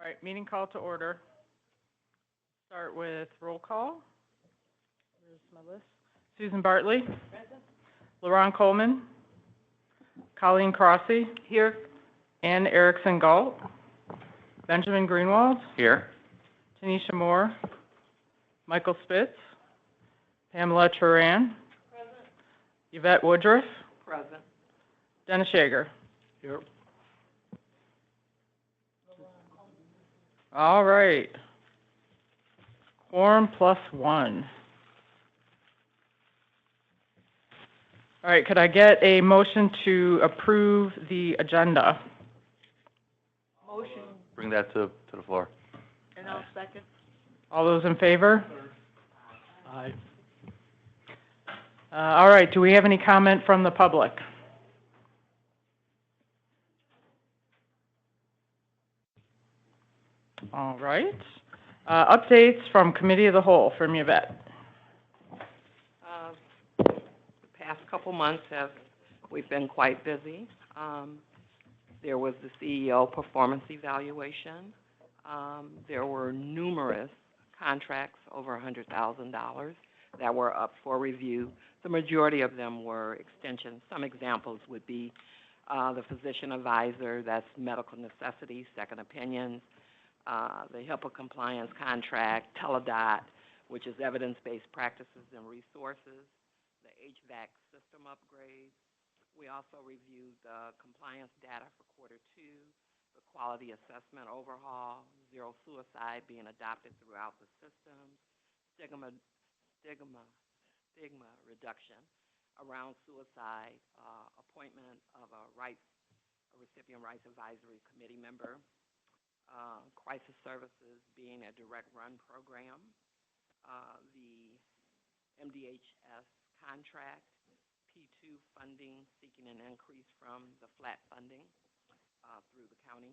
All right, meeting call to order. Start with roll call. Where's my list? Susan Bartley. Present. LaRon Coleman. Colleen Crossy. Here. Ann Erickson Galt. Benjamin Greenwald. Here. Tanisha Moore. Michael Spitz. Pamela Turan. Present. Yvette Woodruff. Present. Dennis Yeager. Here. All right. Quorum +1. All right, could I get a motion to approve the agenda? Motion. Bring that to the floor. And I'll second. All those in favor? Aye. All right, do we have any comment from the public? All right. Updates from Committee of the Whole from Yvette. The past couple months we've been quite busy. There was the CEO performance evaluation. There were numerous contracts over $100,000 that were up for review. The majority of them were extensions. Some examples would be the physician advisor, that's medical necessities, second opinions, the HIPAA compliance contract, Teledot, which is evidence-based practices and resources, the HVAC system upgrades. We also reviewed the compliance data for Q2, the quality assessment overhaul, zero suicide being adopted throughout the system, stigma reduction around suicide, appointment of a recipient rights advisory committee member, crisis services being a direct run program, the MDHS contract, P2 funding seeking an increase from the flat funding through the county,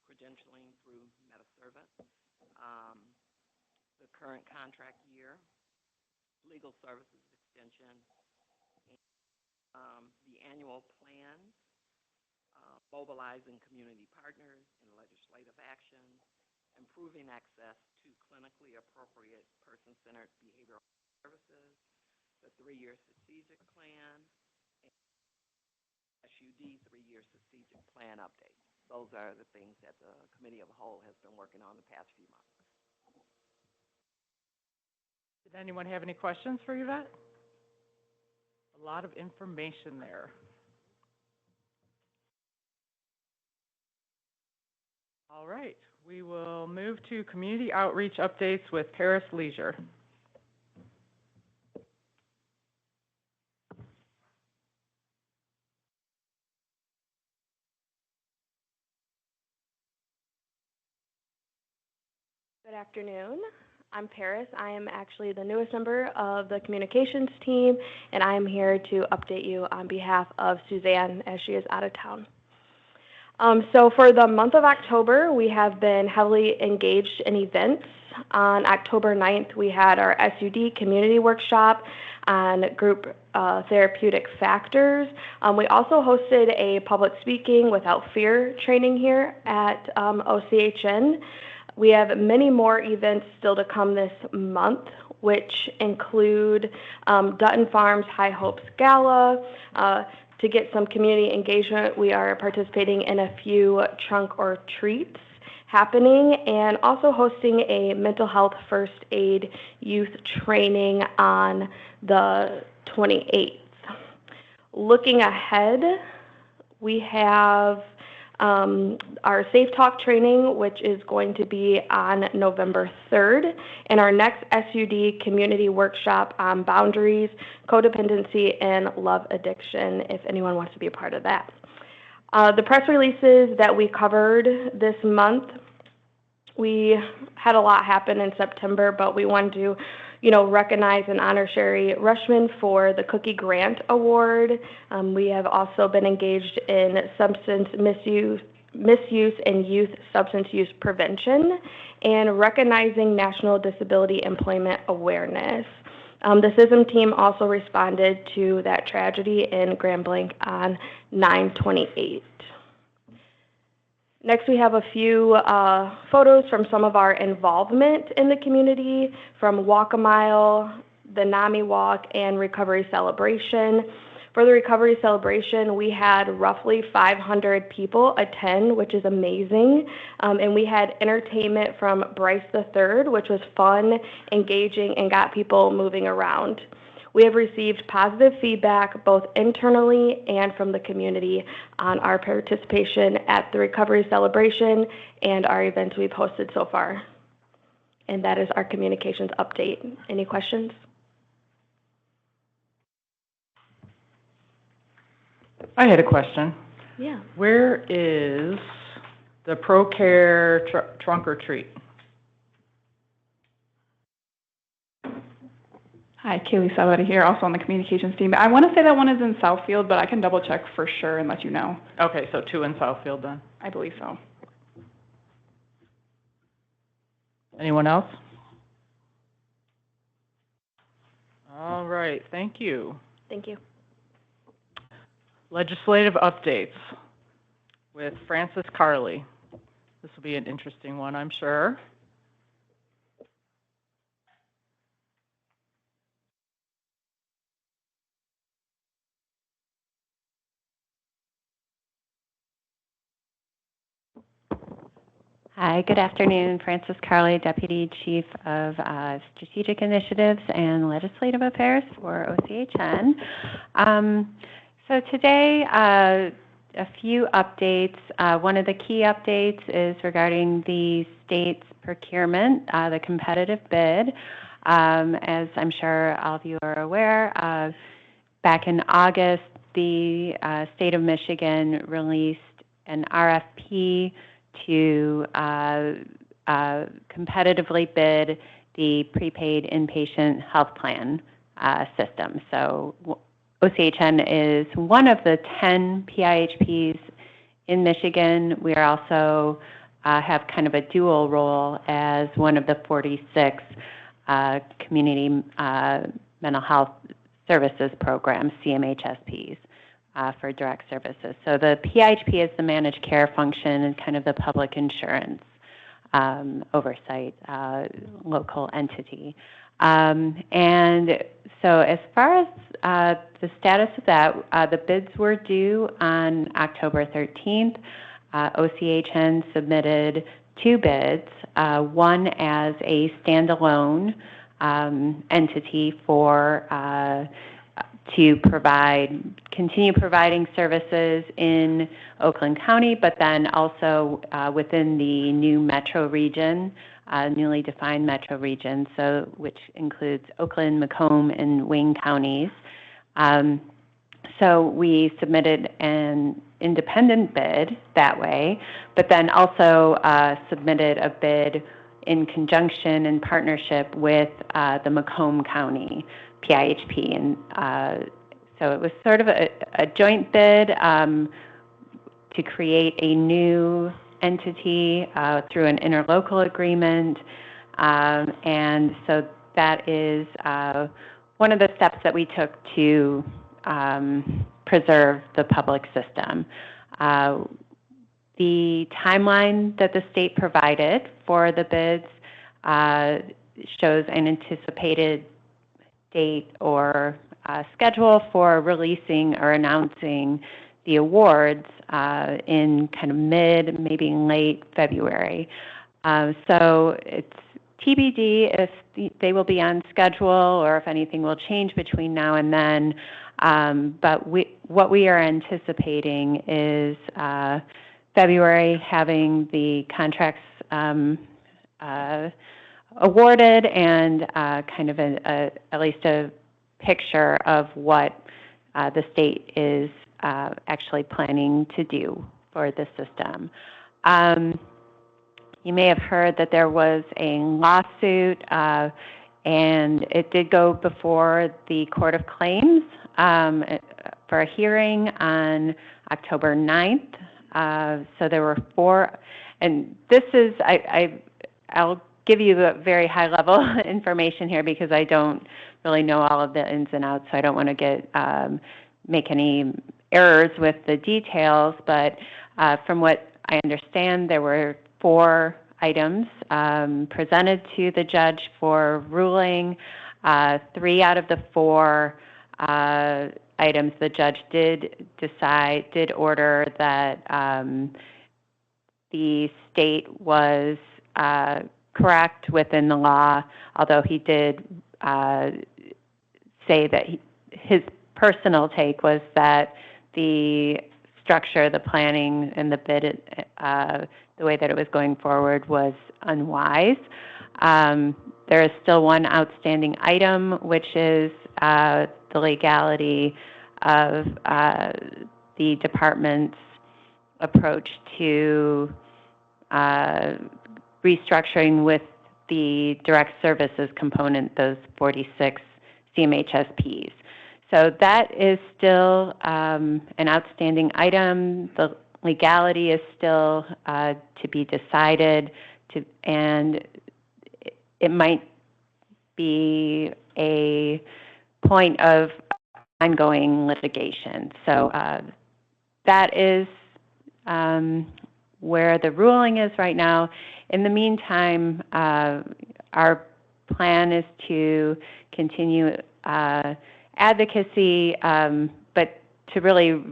credentialing through MetaService, the current contract year, legal services extension, the annual plan, mobilizing community partners in legislative action, improving access to clinically appropriate person-centered behavioral services, the 3-year strategic plan, and SUD 3-year strategic plan update. Those are the things that the Committee of the Whole has been working on the past few months. Did anyone have any questions for Yvette? A lot of information there. All right, we will move to community outreach updates with Paris Leisure. Good afternoon. I'm Paris. I am actually the newest member of the communications team, and I am here to update you on behalf of Suzanne as she is out of town. So for the month of October, we have been heavily engaged in events. On October 9th, we had our SUD community workshop on group therapeutic factors. We also hosted a public speaking without fear training here at OCHN. We have many more events still to come this month, which include Dutton Farms High Hopes Gala. To get some community engagement, we are participating in a few trunk or treats happening and also hosting a mental health first aid youth training on the 28th. Looking ahead, we have our Safe Talk training, which is going to be on November 3rd, and our next SUD community workshop on boundaries, codependency, and love addiction, if anyone wants to be a part of that. The press releases that we covered this month, we had a lot happen in September, but we wanted to recognize and honor Sherry Rushman for the Cookie Grant Award. We have also been engaged in substance misuse and youth substance use prevention and recognizing National Disability Employment Awareness. The CISM team also responded to that tragedy in Grand Blanc on 9/28. Next, we have a few photos from some of our involvement in the community, from Walk a Mile, the NAMI Walk, and Recovery Celebration. For the Recovery Celebration, we had roughly 500 people attend, which is amazing. And we had entertainment from Bryce the Third, which was fun, engaging, and got people moving around. We have received positive feedback both internally and from the community on our participation at the Recovery Celebration and our events we've hosted so far. And that is our communications update. Any questions? I had a question. Yeah. Where is the ProCare trunk or treat? Hi, Kaylee Savati here, also on the communications team. I want to say that one is in Southfield, but I can double check for sure and let you know. Okay, so 2 in Southfield then. I believe so. Anyone else? All right, thank you. Thank you. Legislative updates with Francis Carley. This will be an interesting one, I'm sure. Hi, good afternoon. Frances Carley, Deputy Chief of Strategic Initiatives and Legislative Affairs for OCHN. So today, a few updates. One of the key updates is regarding the state's procurement, the competitive bid. As I'm sure all of you are aware, back in August, the state of Michigan released an RFP to competitively bid the prepaid inpatient health plan system. So OCHN is one of the 10 PIHPs in Michigan. We are also have kind of a dual role as one of the 46 community mental health services programs, CMHSPs. For direct services. So the PIHP is the managed care function and kind of the public insurance oversight local entity. And so as far as the status of that, the bids were due on October 13th. OCHN submitted 2 bids, one as a standalone entity for to continue providing services in Oakland County, but then also within the new metro region, newly defined metro region, so which includes Oakland, Macomb, and Wayne counties. So we submitted an independent bid that way, but then also submitted a bid in conjunction and partnership with the Macomb County PIHP, and so it was sort of a joint bid to create a new entity through an interlocal agreement, and so that is one of the steps that we took to preserve the public system. The timeline that the state provided for the bids shows an anticipated date or schedule for releasing or announcing the awards in kind of mid, maybe late February. So it's TBD if they will be on schedule or if anything will change between now and then. But what we are anticipating is February having the contracts awarded and kind of at least a picture of what the state is actually planning to do for the system. You may have heard that there was a lawsuit and it did go before the Court of Claims for a hearing on October 9th. So there were 4, and this is, I'll give you the very high level information here because I don't really know all of the ins and outs, so I don't want to make any errors with the details, but from what I understand there were 4 items presented to the judge for ruling. 3 out of the 4 items the judge did order that the state was correct within the law, although he did say that his personal take was that the structure, the planning, and the bid, the way that it was going forward was unwise. There is still one outstanding item, which is the legality of the department's approach to restructuring with the direct services component, those 46 CMHSPs. So that is still an outstanding item. The legality is still to be decided, and it might be a point of ongoing litigation. So that is where the ruling is right now. In the meantime, our plan is to continue advocacy, but to really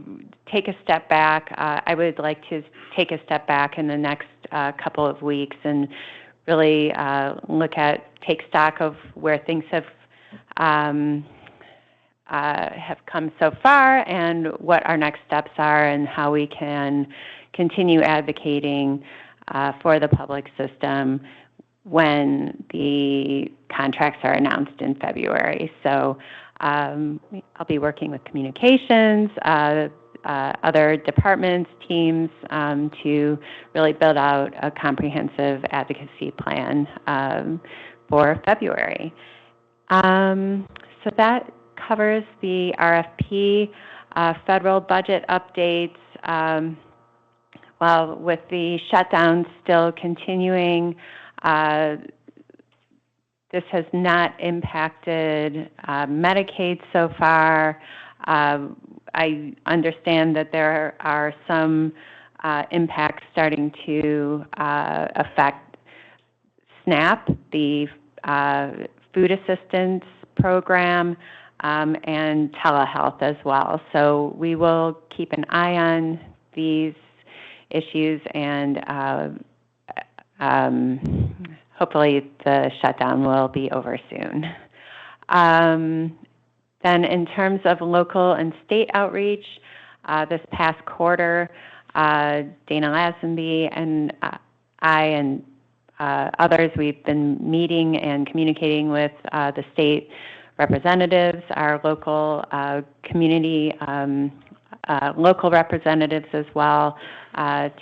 take a step back. I would like to take a step back in the next couple of weeks and really take stock of where things have come so far and what our next steps are and how we can continue advocating for the public system when the contracts are announced in February. So I'll be working with communications, other departments, teams, to really build out a comprehensive advocacy plan for February. So that covers the RFP, federal budget updates. Well, with the shutdown still continuing, this has not impacted Medicaid so far. I understand that there are some impacts starting to affect SNAP, the food assistance program, and telehealth as well. So we will keep an eye on these issues, and hopefully the shutdown will be over soon. Then in terms of local and state outreach, this past quarter, Dana Lazenby and I and others, we've been meeting and communicating with the state representatives, our local community, local representatives as well,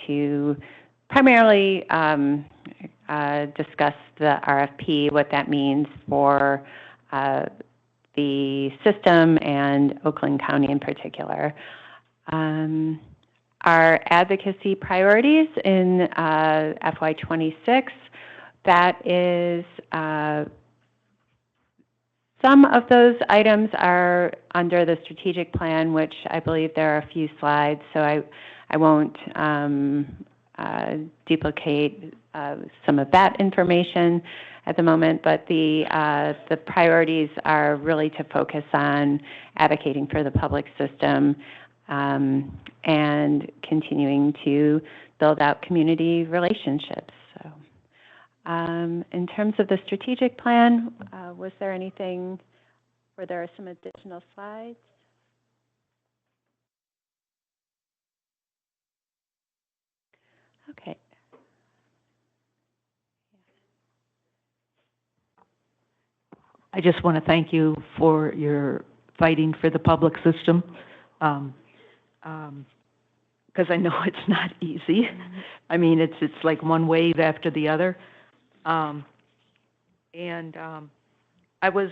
to primarily discuss the RFP, what that means for the system and Oakland County in particular. Our advocacy priorities in FY26, that is, some of those items are under the strategic plan, which I believe there are a few slides, so I won't duplicate some of that information at the moment, but the priorities are really to focus on advocating for the public system and continuing to build out community relationships. So, in terms of the strategic plan, was there anything, were there some additional slides? Okay. I just want to thank you for your fighting for the public system, because I know it's not easy. I mean, it's like one wave after the other, and I was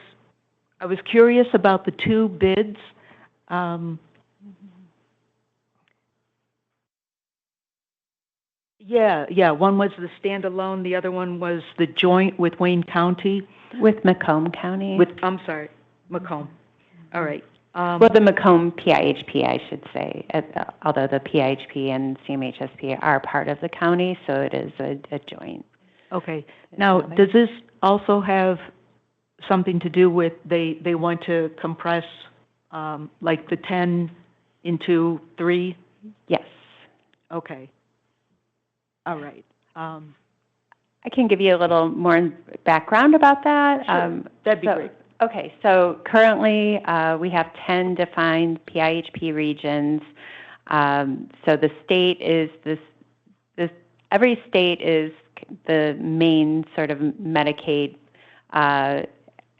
curious about the 2 bids. Yeah. One was the standalone. The other one was the joint with Wayne County. With Macomb County. I'm sorry, Macomb. All right. Well, the Macomb PIHP, I should say, although the PIHP and CMHSP are part of the county, so it is a joint. Okay. Now, does this also have something to do with they want to compress like the 10 into 3? Yes. Okay. All right. I can give you a little more background about that. Sure. That'd be great. Okay, so currently we have 10 defined PIHP regions. So the state is every state is the main sort of Medicaid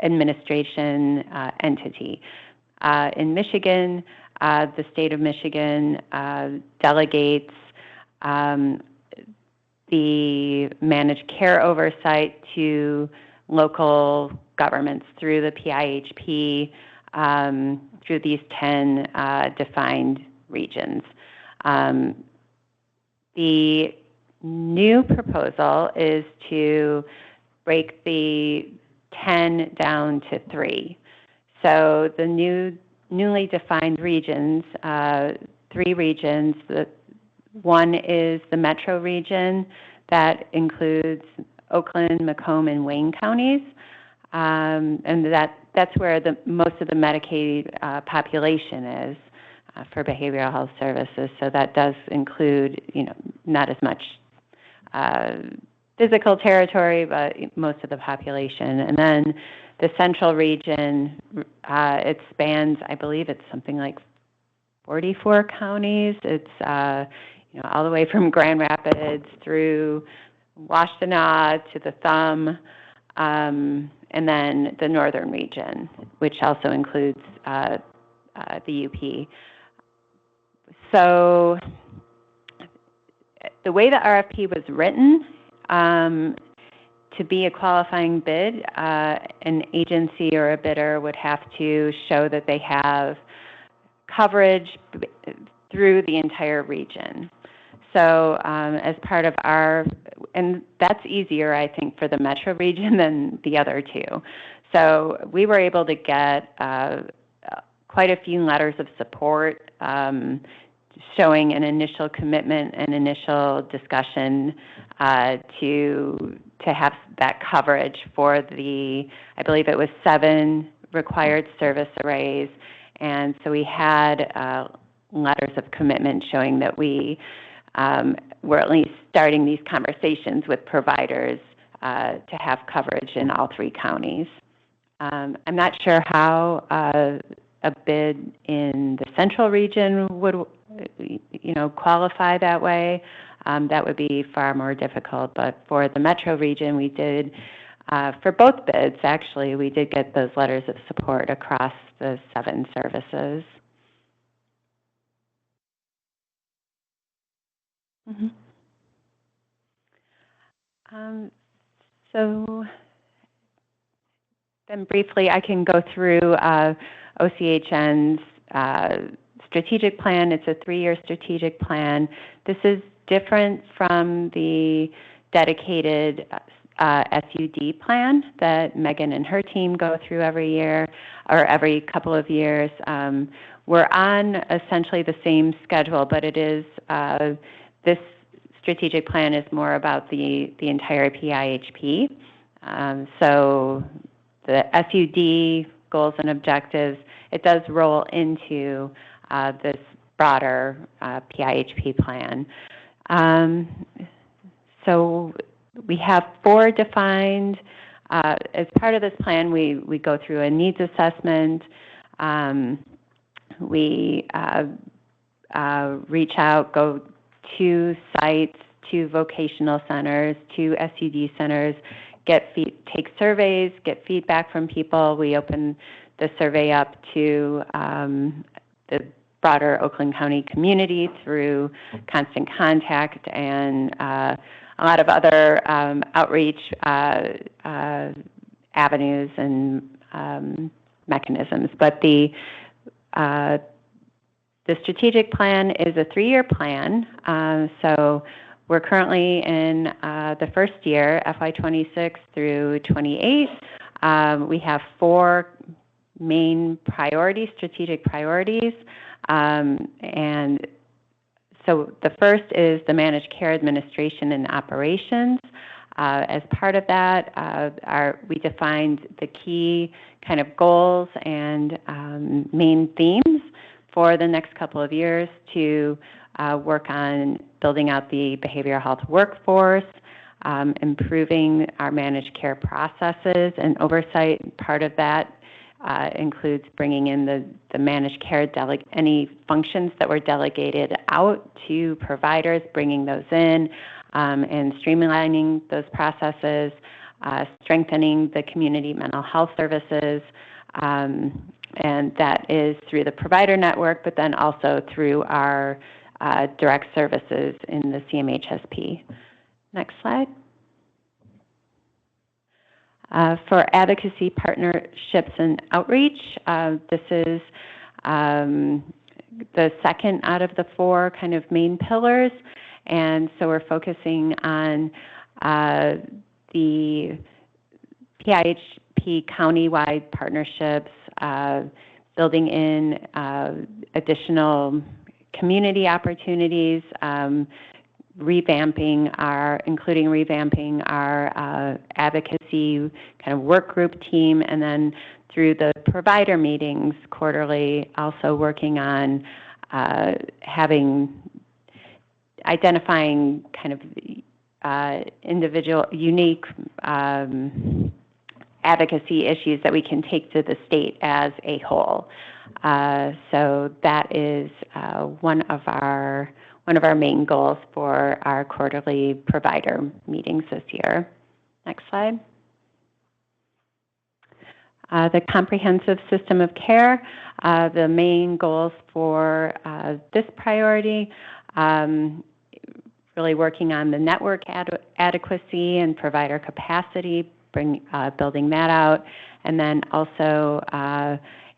administration entity. In Michigan, the state of Michigan delegates the managed care oversight to local governments through the PIHP, through these 10 defined regions. The new proposal is to break the 10 down to 3. So the newly defined regions, 3 regions. One is the metro region that includes Oakland, Macomb, and Wayne counties, and that's where most of the Medicaid population is for behavioral health services. So that does include, not as much physical territory, but most of the population. And then the central region, it spans, I believe it's something like 44 counties. It's all the way from Grand Rapids through Washtenaw to the Thumb, and then the northern region, which also includes the UP. So the way the RFP was written, to be a qualifying bid, an agency or a bidder would have to show that they have coverage through the entire region. So as part of and that's easier, I think, for the metro region than the other 2. So we were able to get quite a few letters of support showing an initial commitment and initial discussion to have that coverage for I believe it was 7 required service arrays. And so we had letters of commitment showing that we we're at least starting these conversations with providers to have coverage in all 3 counties. I'm not sure how a bid in the central region would, qualify that way. That would be far more difficult. But for the metro region, we did, for both bids, actually, we did get those letters of support across the 7 services. Mm-hmm. So then briefly, I can go through OCHN's strategic plan. It's a 3-year strategic plan. This is different from the dedicated SUD plan that Megan and her team go through every year or every couple of years. We're on essentially the same schedule, but it is this strategic plan is more about the entire PIHP. So the SUD goals and objectives, it does roll into this broader PIHP plan. So we have 4 defined. As part of this plan, we go through a needs assessment. We reach out, go to sites, to vocational centers, to SUD centers, take surveys, get feedback from people. We open the survey up to the broader Oakland County community through Constant Contact and a lot of other outreach avenues and mechanisms. But the strategic plan is a 3-year plan. So we're currently in the first year, FY26 through 28. We have 4 main priorities, strategic priorities. And so the first is the managed care administration and operations. As part of that, we defined the key kind of goals and main themes for the next couple of years to work on building out the behavioral health workforce, improving our managed care processes and oversight. Part of that includes bringing in the managed care, any functions that were delegated out to providers, bringing those in, and streamlining those processes, strengthening the community mental health services, and that is through the provider network, but then also through our direct services in the CMHSP. Next slide. For advocacy partnerships and outreach, this is the second out of the four kind of main pillars. And so we're focusing on the PIHP countywide partnerships, building in additional community opportunities, including revamping our advocacy kind of work group team, and then through the provider meetings quarterly, also working on identifying kind of individual, unique advocacy issues that we can take to the state as a whole. So that is one of our main goals for our quarterly provider meetings this year. Next slide. The comprehensive system of care, the main goals for this priority, really working on the network adequacy and provider capacity, building that out, and then also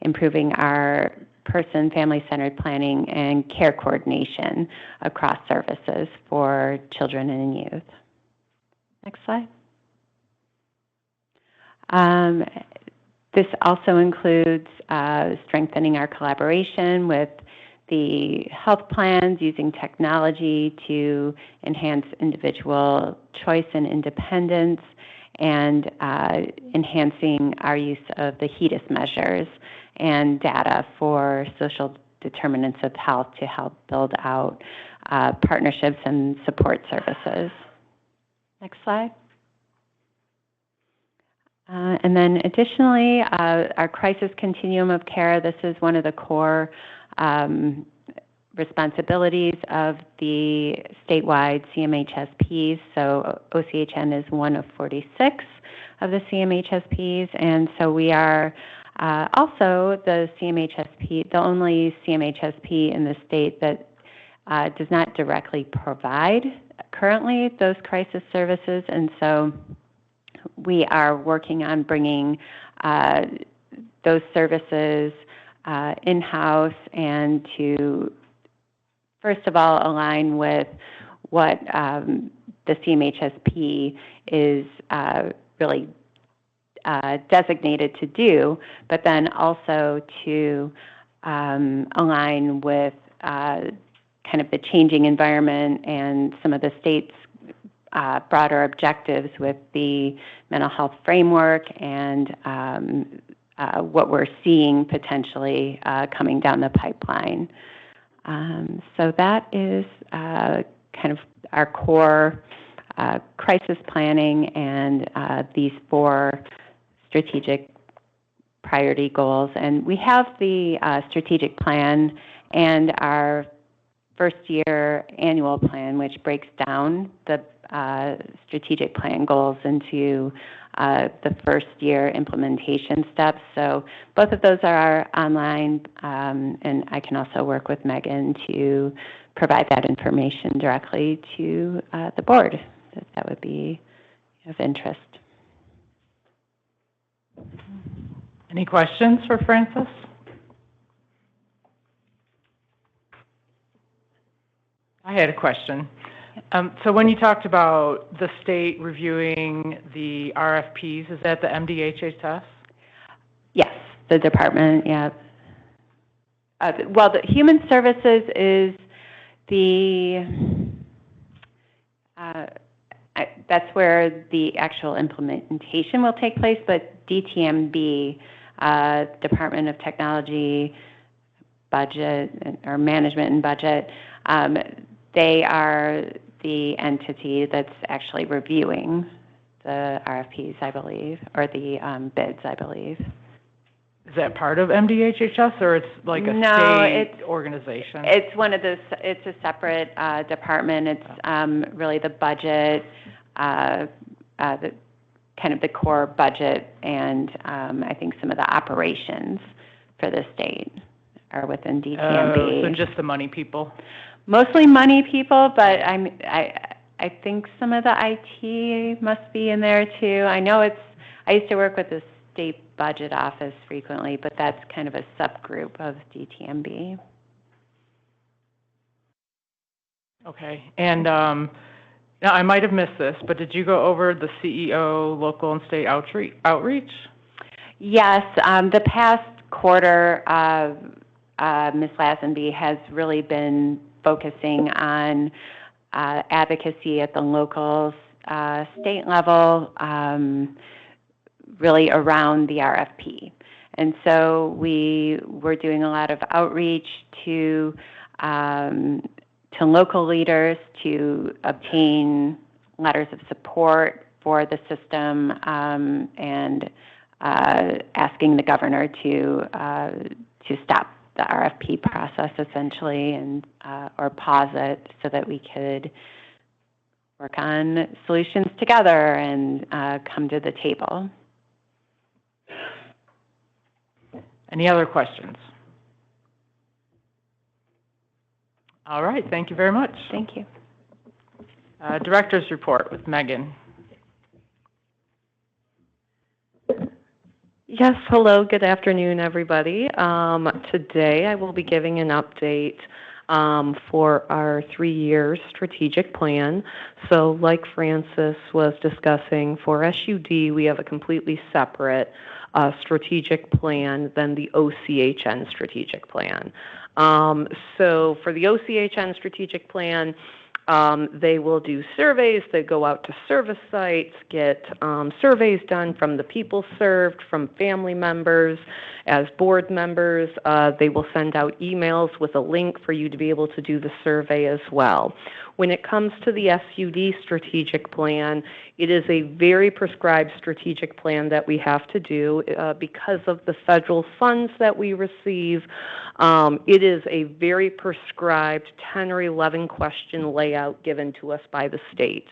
improving our family-centered planning and care coordination across services for children and youth. Next slide. This also includes strengthening our collaboration with the health plans, using technology to enhance individual choice and independence, and enhancing our use of the HEDIS measures and data for social determinants of health to help build out partnerships and support services. Next slide. And then additionally, our crisis continuum of care, this is one of the core responsibilities of the statewide CMHSPs. So OCHN is one of 46 of the CMHSPs, and so we are also the only CMHSP in the state that does not directly provide currently those crisis services, and so we are working on bringing those services in-house and to, first of all, align with what the CMHSP is really designated to do, but then also to align with kind of the changing environment and some of the state's broader objectives with the mental health framework and what we're seeing potentially coming down the pipeline. So that is kind of our core crisis planning and these four strategic priority goals. And we have the strategic plan and our first year annual plan, which breaks down the strategic plan goals into the first year implementation steps. So both of those are online, and I can also work with Megan to provide that information directly to the board, if that would be of interest. Any questions for Frances? I had a question. So when you talked about the state reviewing the RFPs, is that the MDHHS? Yes, The department, yeah. Well, the human services is that's where the actual implementation will take place, but DTMB, Department of Technology, Budget, or Management and Budget, they are the entity that's actually reviewing the RFPs, I believe, or the bids, I believe. Is that part of MDHHS, or it's like a state organization? It's one of those, it's a separate department. It's really the budget, the kind of the core budget, and I think some of the operations for the state are within DTMB. So just the money people? Mostly money people, but I think some of the IT must be in there too. I know I used to work with the state budget office frequently, but that's kind of a subgroup of DTMB. Okay, and now I might have missed this, but did you go over the CEO local and state outreach? Yes, the past quarter, Ms. Lazenby has really been focusing on advocacy at the local, state level, really around the RFP. And so we were doing a lot of outreach to local leaders to obtain letters of support for the system, and asking the governor to stop the RFP process essentially, and or pause it so that we could work on solutions together and come to the table. Any other questions? All right, thank you very much. Thank you. Director's report with Megan. Yes, hello, good afternoon, everybody. Today I will be giving an update for our 3-year strategic plan. So like Francis was discussing, for SUD, we have a completely separate strategic plan than the OCHN strategic plan. So for the OCHN strategic plan, they will do surveys. They go out to service sites, get surveys done from the people served, from family members. As board members, they will send out emails with a link for you to be able to do the survey as well. When it comes to the SUD strategic plan, it is a very prescribed strategic plan that we have to do because of the federal funds that we receive. It is a very prescribed 10 or 11 question layout given to us by the state.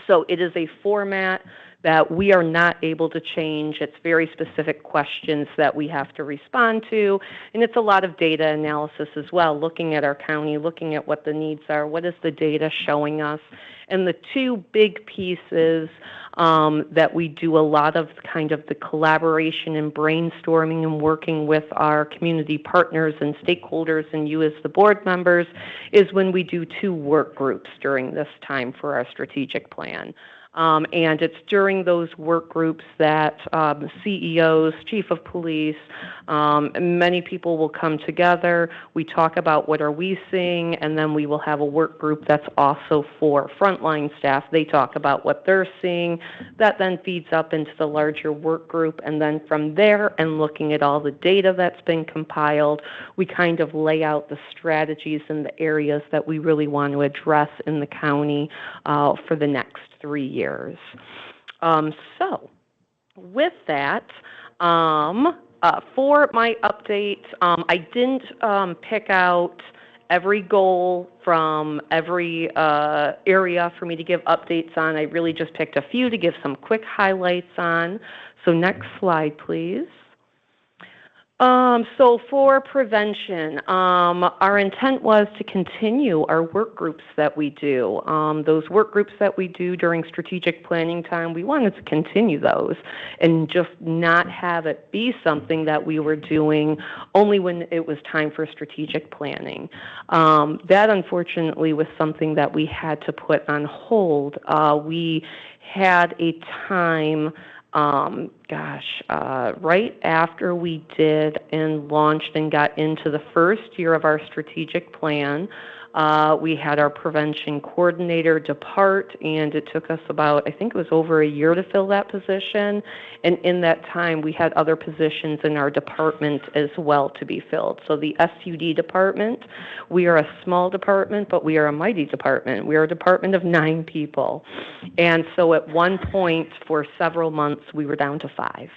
So it is a format that we are not able to change. It's very specific questions that we have to respond to, and it's a lot of data analysis as well, looking at our county, looking at what the needs are, what is the data showing us. And the two big pieces that we do a lot of kind of the collaboration and brainstorming and working with our community partners and stakeholders and you as the board members is when we do 2 work groups during this time for our strategic plan. And it's during those work groups that CEOs, chief of police, many people will come together. We talk about what are we seeing, and then we will have a work group that's also for frontline staff. They talk about what they're seeing. That then feeds up into the larger work group, and then from there, and looking at all the data that's been compiled, we kind of lay out the strategies and the areas that we really want to address in the county for the next 3 years. So with that, for my update, I didn't pick out every goal from every area for me to give updates on. I really just picked a few to give some quick highlights on. So next slide, please. So for prevention, our intent was to continue our work groups that we do. Those work groups that we do during strategic planning time, we wanted to continue those and just not have it be something that we were doing only when it was time for strategic planning. That unfortunately was something that we had to put on hold. We had a time right after we did and launched and got into the first year of our strategic plan, we had our prevention coordinator depart, and it took us about, I think it was over a year to fill that position. And in that time, we had other positions in our department as well to be filled. So the SUD department, we are a small department, but we are a mighty department. We are a department of 9 people. And so at one point, for several months, we were down to 5.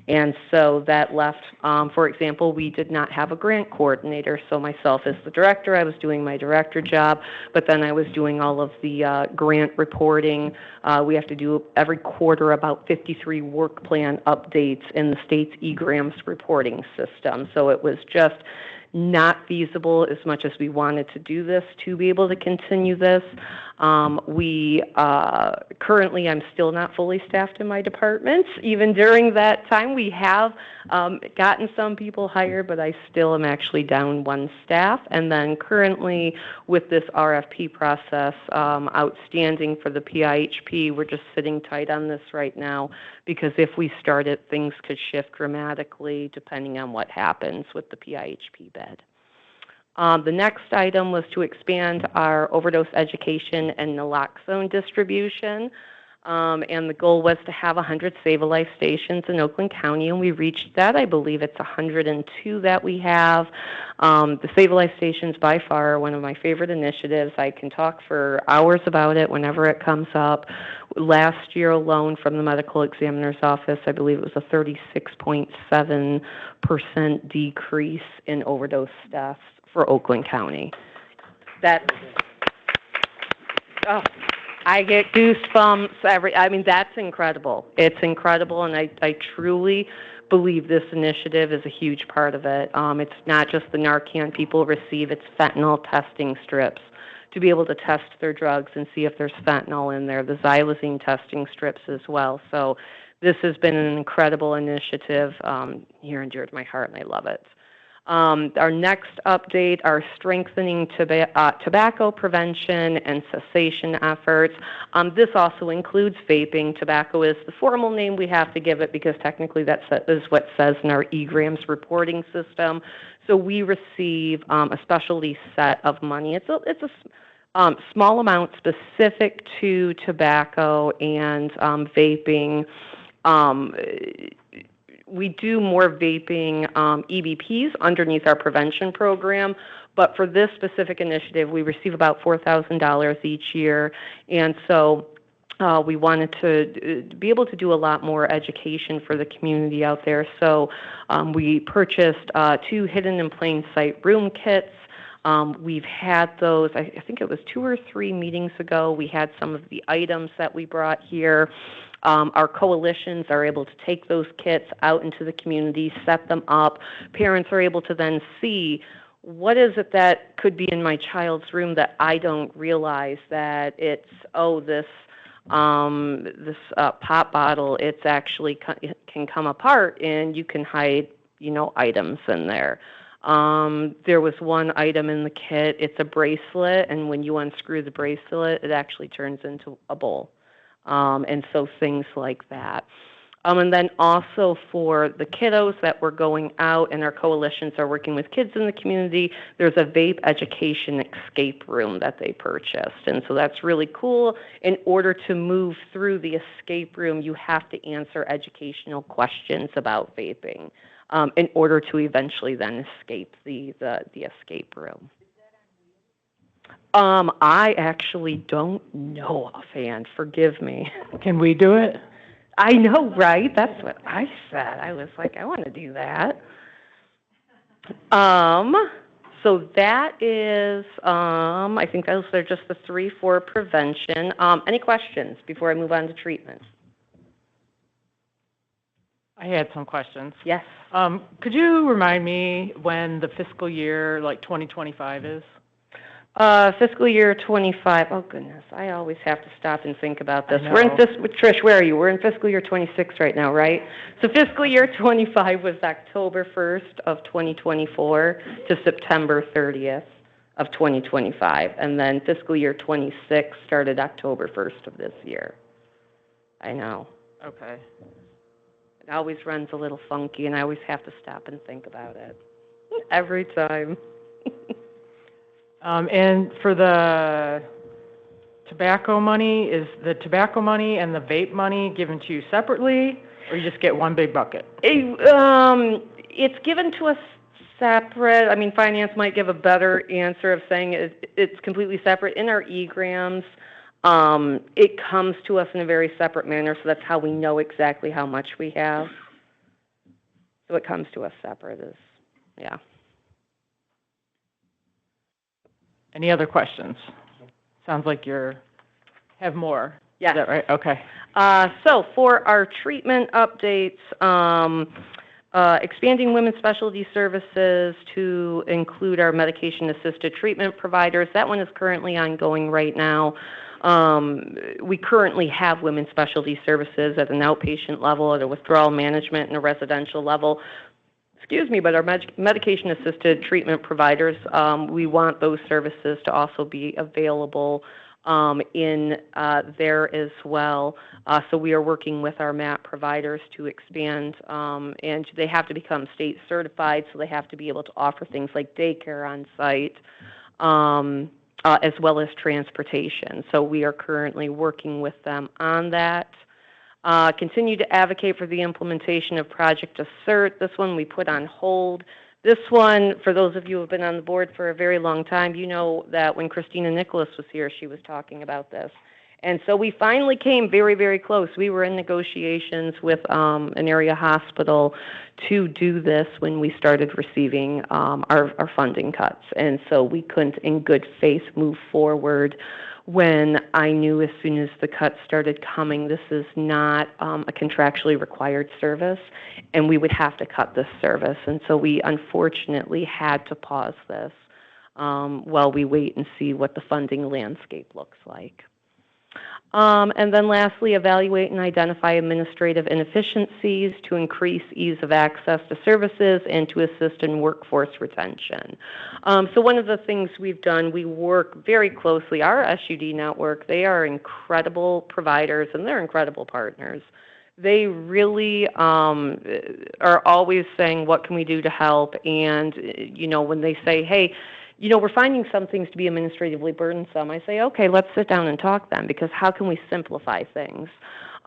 And so that left, for example, we did not have a grant coordinator. So myself as the director, I was doing my director job, but then I was doing all of the grant reporting. We have to do every quarter about 53 work plan updates in the state's eGrams reporting system. So it was just not feasible as much as we wanted to do this to be able to continue this. Currently, I'm still not fully staffed in my departments. Even during that time, we have gotten some people hired, but I still am actually down 1 staff. And then currently, with this RFP process outstanding for the PIHP, we're just sitting tight on this right now because if we start it, things could shift dramatically depending on what happens with the PIHP bid. The next item was to expand our overdose education and naloxone distribution. And the goal was to have 100 Save-A-Life stations in Oakland County, and we reached that. I believe it's 102 that we have. The Save-A-Life stations, by far, are one of my favorite initiatives. I can talk for hours about it whenever it comes up. Last year alone, from the medical examiner's office, I believe it was a 36.7% decrease in overdose deaths for Oakland County. I get goosebumps that's incredible. It's incredible, and I truly believe this initiative is a huge part of it. It's not just the Narcan people receive, it's fentanyl testing strips to be able to test their drugs and see if there's fentanyl in there, the xylazine testing strips as well. So this has been an incredible initiative, near and dear to my heart, and I love it. Our next update are strengthening tobacco prevention and cessation efforts. This also includes vaping. Tobacco is the formal name we have to give it because technically that is what says in our eGrams reporting system. So we receive a specialty set of money. It's a small amount specific to tobacco and vaping. We do more vaping EBPs underneath our prevention program, but for this specific initiative, we receive about $4,000 each year, and so we wanted to be able to do a lot more education for the community out there. So we purchased 2 hidden in plain sight room kits. We've had those, I think it was 2 or 3 meetings ago. We had some of the items that we brought here. Our coalitions are able to take those kits out into the community, set them up. Parents are able to then see what is it that could be in my child's room that I don't realize that it's, this pop bottle, it's actually can come apart and you can hide, items in there. There was one item in the kit, it's a bracelet, and when you unscrew the bracelet, it actually turns into a bowl. And so things like that. And then also for the kiddos that were going out and our coalitions are working with kids in the community, there's a vape education escape room that they purchased. And so that's really cool. In order to move through the escape room, you have to answer educational questions about vaping in order to eventually then escape the escape room. I actually don't know offhand. Forgive me. Can we do it? I know, right? That's what I said. I was like, I want to do that. So that is, I think those are just the 3 for prevention. Any questions before I move on to treatment? I had some questions. Yes. Could you remind me when the fiscal year, 2025 is? Fiscal year 25. Oh goodness, I always have to stop and think about this. I know. We're in Trish, where are you? We're in fiscal year 26 right now, right? So fiscal year 25 was October 1st of 2024 to September 30th of 2025, and then fiscal year 26 started October 1st of this year. I know. Okay. It always runs a little funky, and I always have to stop and think about it. Every time. And for the tobacco money, is the tobacco money and the vape money given to you separately, or you just get one big bucket? It's given to us separate. I mean, finance might give a better answer of saying it's completely separate. In our e-grams, it comes to us in a very separate manner, so that's how we know exactly how much we have. So it comes to us separate, yeah. Any other questions? Sounds like have more. Yes. Is that right? Okay. So for our treatment updates, expanding women's specialty services to include our medication-assisted treatment providers. That one is currently ongoing right now. We currently have women's specialty services at an outpatient level, at a withdrawal management, and a residential level. But our medication-assisted treatment providers, we want those services to also be available in there as well. So we are working with our MAP providers to expand, and they have to become state certified, so they have to be able to offer things like daycare on site, as well as transportation. So we are currently working with them on that. Continue to advocate for the implementation of Project Assert. This one we put on hold. This one, for those of you who have been on the board for a very long time, you know that when Christina Nicholas was here, she was talking about this. And so we finally came very, very close. We were in negotiations with an area hospital to do this when we started receiving our funding cuts. And so we couldn't, in good faith, move forward when I knew as soon as the cuts started coming, this is not a contractually required service, and we would have to cut this service. And so we unfortunately had to pause this while we wait and see what the funding landscape looks like. And then lastly, evaluate and identify administrative inefficiencies to increase ease of access to services and to assist in workforce retention. So one of the things we've done, we work very closely. Our SUD network, they are incredible providers and they're incredible partners. They really are always saying, what can we do to help? And, you know, when they say, hey, you know, we're finding some things to be administratively burdensome, I say, okay, let's sit down and talk then, because how can we simplify things?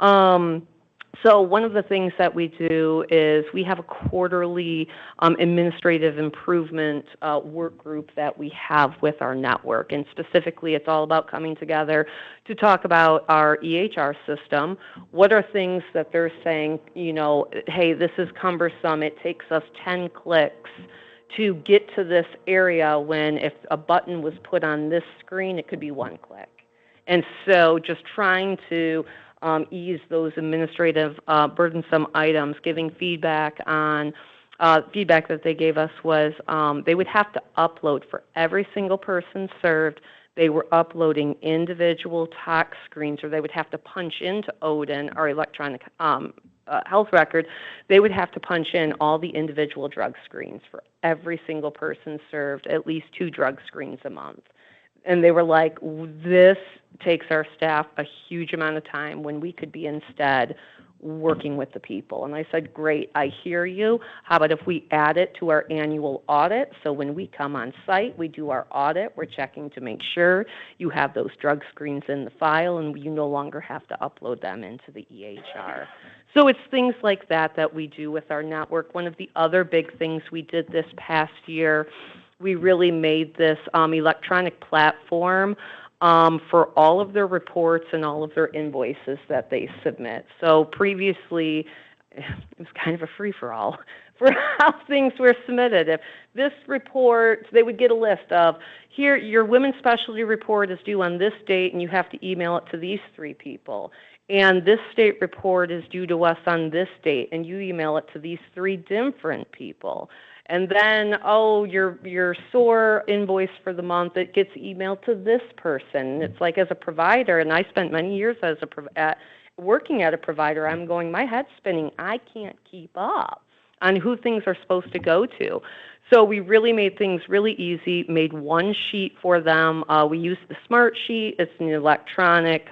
So one of the things that we do is we have a quarterly administrative improvement work group that we have with our network. And specifically, it's all about coming together to talk about our EHR system. What are things that they're saying, you know, hey, this is cumbersome. It takes us 10 clicks to get to this area when if a button was put on this screen, it could be one click. And so just trying to ease those administrative burdensome items, giving feedback on feedback that they gave us was they would have to upload for every single person served. They were uploading individual tox screens, or they would have to punch into Odin, our electronic health record. They would have to punch in all the individual drug screens for every single person served, at least 2 drug screens a month. And they were like, this takes our staff a huge amount of time when we could be instead working with the people. And I said, great, I hear you. How about if we add it to our annual audit? So when we come on site, we do our audit. We're checking to make sure you have those drug screens in the file and you no longer have to upload them into the EHR. So it's things like that that we do with our network. One of the other big things we did this past year, we really made this electronic platform for all of their reports and all of their invoices that they submit. So previously, it was kind of a free-for-all for how things were submitted. If this report, they would get a list of, here, your women's specialty report is due on this date, and you have to email it to these 3 people. And this state report is due to us on this date, and you email it to these 3 different people. And then, oh, your SOAR invoice for the month, it gets emailed to this person. It's like, as a provider, and I spent many years as working at a provider, I'm going, my head's spinning. I can't keep up on who things are supposed to go to. So we really made things really easy, made one sheet for them. We used the Smart Sheet. It's an electronic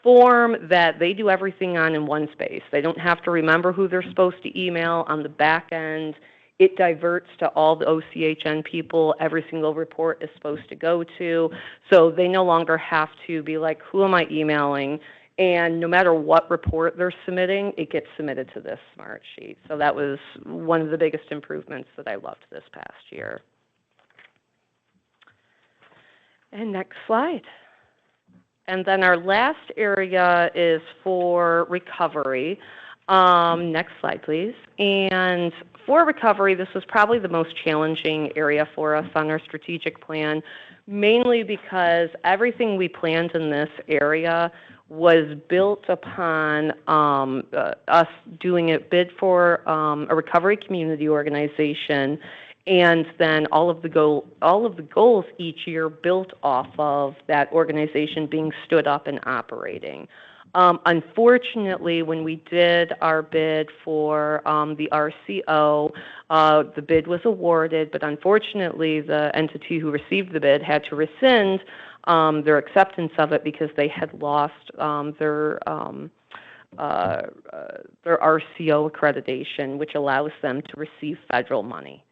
form that they do everything on in one space. They don't have to remember who they're supposed to email on the back end. It diverts to all the OCHN people every single report is supposed to go to. So they no longer have to be like, who am I emailing? And no matter what report they're submitting, it gets submitted to this smart sheet. So that was one of the biggest improvements that I loved this past year. And next slide. And then our last area is for recovery. Next slide, please. And for recovery, this was probably the most challenging area for us on our strategic plan, mainly because everything we planned in this area was built upon us doing a bid for a recovery community organization, and then all of the goals each year built off of that organization being stood up and operating. Unfortunately, when we did our bid for the RCO, the bid was awarded, but unfortunately the entity who received the bid had to rescind their acceptance of it because they had lost their RCO accreditation, which allows them to receive federal money.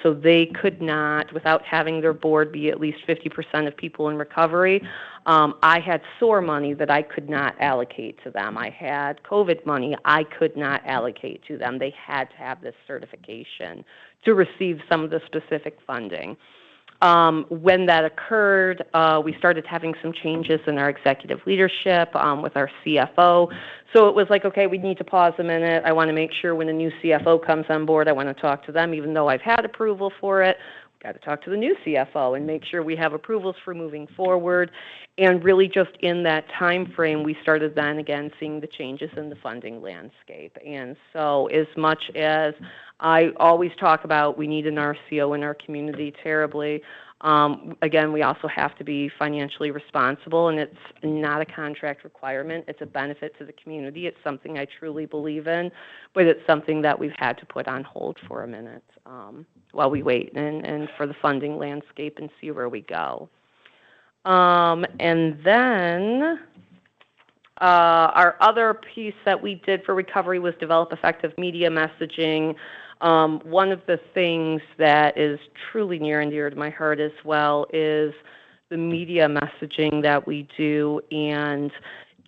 So they could not, without having their board be at least 50% of people in recovery, I had SOAR money that I could not allocate to them. I had COVID money I could not allocate to them. They had to have this certification to receive some of the specific funding. When that occurred, we started having some changes in our executive leadership with our CFO. So it was like, okay, we need to pause a minute. I want to make sure when a new CFO comes on board, I want to talk to them, even though I've had approval for it. We've got to talk to the new CFO and make sure we have approvals for moving forward. And really just in that time frame, we started then again seeing the changes in the funding landscape. And so as much as I always talk about we need an RCO in our community terribly, again, we also have to be financially responsible, and it's not a contract requirement. It's a benefit to the community. It's something I truly believe in, but it's something that we've had to put on hold for a minute while we wait and for the funding landscape and see where we go. And then our other piece that we did for recovery was develop effective media messaging. One of the things that is truly near and dear to my heart as well is the media messaging that we do. And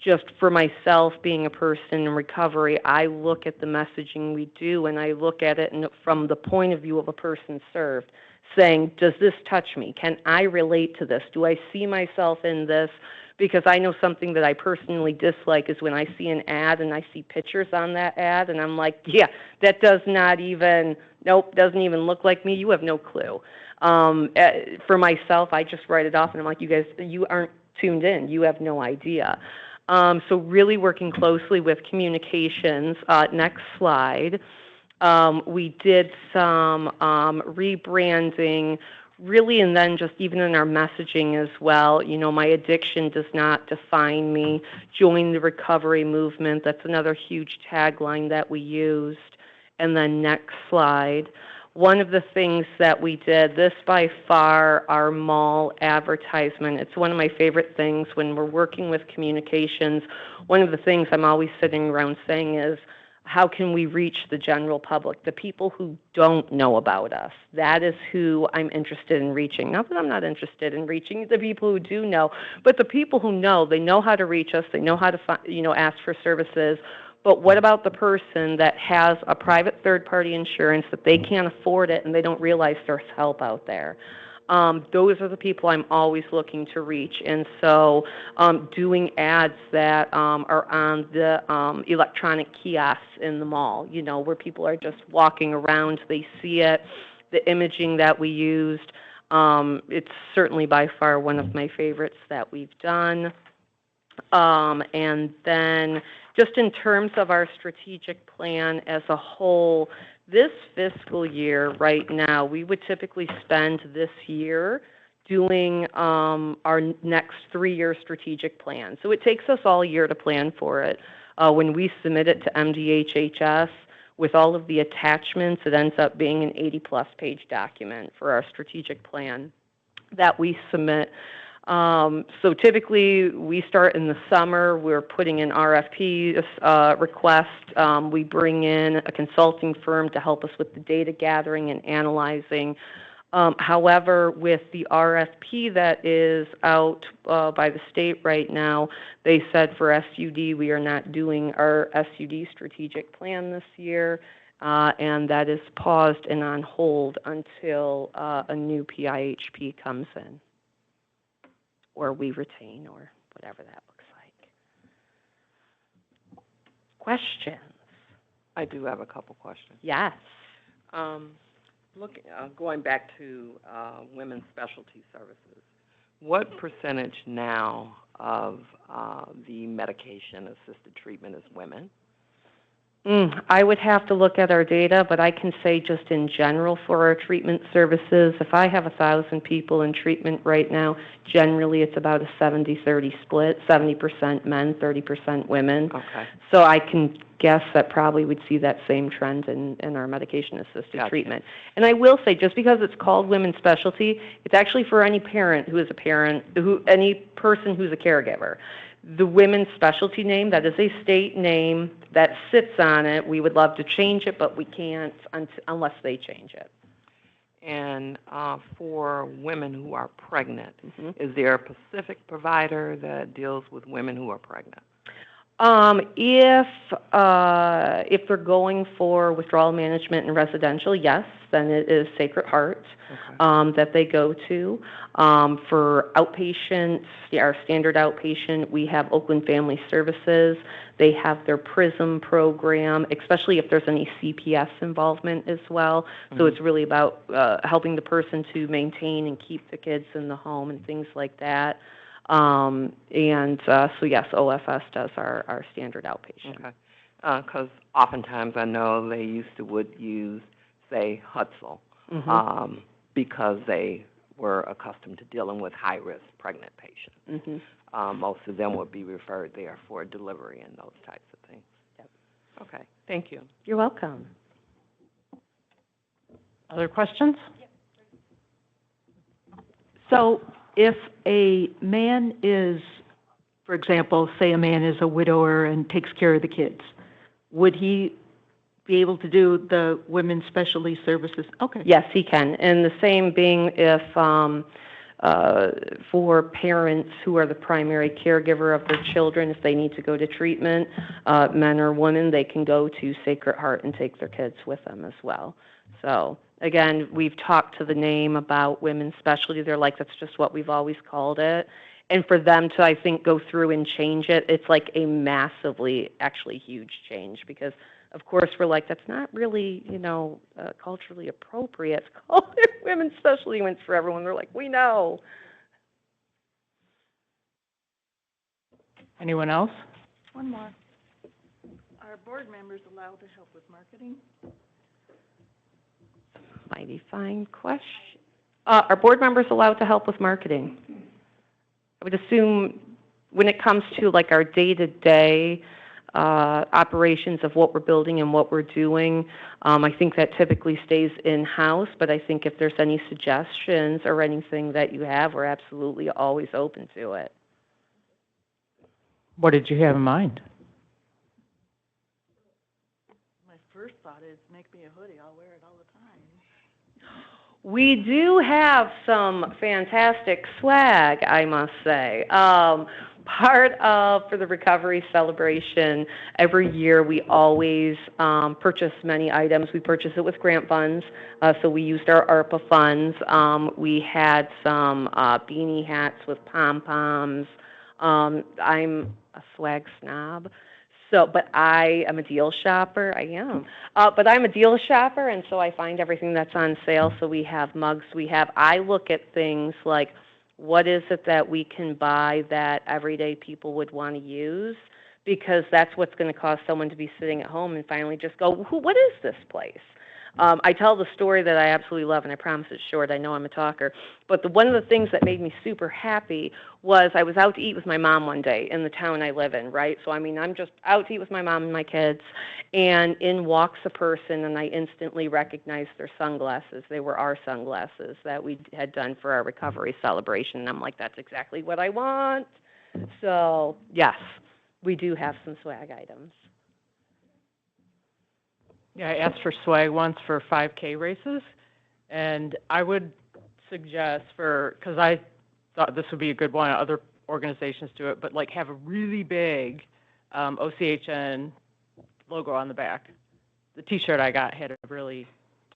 just for myself, being a person in recovery, I look at the messaging we do and I look at it from the point of view of a person served, saying, does this touch me? Can I relate to this? Do I see myself in this? Because I know something that I personally dislike is when I see an ad and I see pictures on that ad and I'm like, yeah, that doesn't even look like me. You have no clue. For myself, I just write it off and I'm like, you guys, you aren't tuned in. You have no idea. So really working closely with communications. Next slide. We did some rebranding, really, and then just even in our messaging as well. You know, my addiction does not define me. Join the recovery movement. That's another huge tagline that we used. And then next slide. One of the things that we did, this by far, our mall advertisement, it's one of my favorite things when we're working with communications. One of the things I'm always sitting around saying is, how can we reach the general public, the people who don't know about us? That is who I'm interested in reaching. Not that I'm not interested in reaching the people who do know, but the people who know. They know how to reach us. They know how to ask for services. But what about the person that has a private third-party insurance that they can't afford it and they don't realize there's help out there? Those are the people I'm always looking to reach. And so doing ads that are on the electronic kiosks in the mall, you know, where people are just walking around, they see it, the imaging that we used. It's certainly by far one of my favorites that we've done. And then just in terms of our strategic plan as a whole, this fiscal year right now, we would typically spend this year doing our next 3-year strategic plan. So it takes us all year to plan for it. When we submit it to MDHHS, with all of the attachments, it ends up being an 80-plus page document for our strategic plan that we submit. So typically, we start in the summer. We're putting in RFP requests. We bring in a consulting firm to help us with the data gathering and analyzing. However, with the RFP that is out by the state right now, they said for SUD, we are not doing our SUD strategic plan this year, and that is paused and on hold until a new PIHP comes in, or we retain, or whatever that looks like. Questions? I do have a couple questions. Yes. Going back to women's specialty services, what percentage now of the medication-assisted treatment is women? I would have to look at our data, but I can say just in general for our treatment services, if I have 1,000 people in treatment right now, generally it's about a 70-30 split, 70% men, 30% women. Okay. So I can guess that probably we'd see that same trend in our medication-assisted Gotcha. treatment. And I will say, just because it's called women's specialty, it's actually for any parent who is a parent, any person who's a caregiver. The women's specialty name, that is a state name that sits on it. We would love to change it, but we can't unless they change it. And for women who are pregnant, is there a specific provider that deals with women who are pregnant? If they're going for withdrawal management and residential, yes, then it is Sacred Heart that they go to. For outpatients, our standard outpatient, we have Oakland Family Services. They have their PRISM program, especially if there's any CPS involvement as well. So it's really about helping the person to maintain and keep the kids in the home and things like that. So yes, OFS does our standard outpatient. Okay. Because oftentimes I know they would use, say, Hutzel, because they were accustomed to dealing with high-risk pregnant patients. Most of them would be referred there for delivery and those types of things. Yep. Okay. Thank you. You're welcome. Other questions? So if a man is, for example, say a man is a widower and takes care of the kids, would he be able to do the women's specialty services? Okay. Yes, he can. And the same being if for parents who are the primary caregiver of their children, if they need to go to treatment, men or women, they can go to Sacred Heart and take their kids with them as well. So again, we've talked to the name about women's specialty. They're like, that's just what we've always called it. And for them to, I think, go through and change it, it's like a massively, actually huge change because, of course, we're like, that's not really, culturally appropriate. It's called women's specialty when it's for everyone. They're like, we know. Anyone else? One more. Are board members allowed to help with marketing? Mighty fine question. Are board members allowed to help with marketing? I would assume when it comes to like our day-to-day operations of what we're building and what we're doing, I think that typically stays in-house, but I think if there's any suggestions or anything that you have, we're absolutely always open to it. What did you have in mind? My first thought is make me a hoodie. I'll wear it all the time. We do have some fantastic swag, I must say. Part of, for the recovery celebration, every year we always purchase many items. We purchase it with grant funds, so we used our ARPA funds. We had some beanie hats with pom-poms. I'm a swag snob. So, but I am a deal shopper. I am. But I'm a deal shopper, and so I find everything that's on sale. So we have mugs. I look at things like, what is it that we can buy that everyday people would want to use? Because that's what's going to cause someone to be sitting at home and finally just go, what is this place? I tell the story that I absolutely love, and I promise it's short. I know I'm a talker. But one of the things that made me super happy was I was out to eat with my mom one day in the town I live in, right? So, I mean, I'm just out to eat with my mom and my kids, and in walks a person, and I instantly recognized their sunglasses. They were our sunglasses that we had done for our recovery celebration, and I'm like, that's exactly what I want. So, yes, we do have some swag items. Yeah, I asked for swag once for 5K races, and I would suggest because I thought this would be a good one, other organizations do it, but like have a really big OCHN logo on the back. The T-shirt I got had a really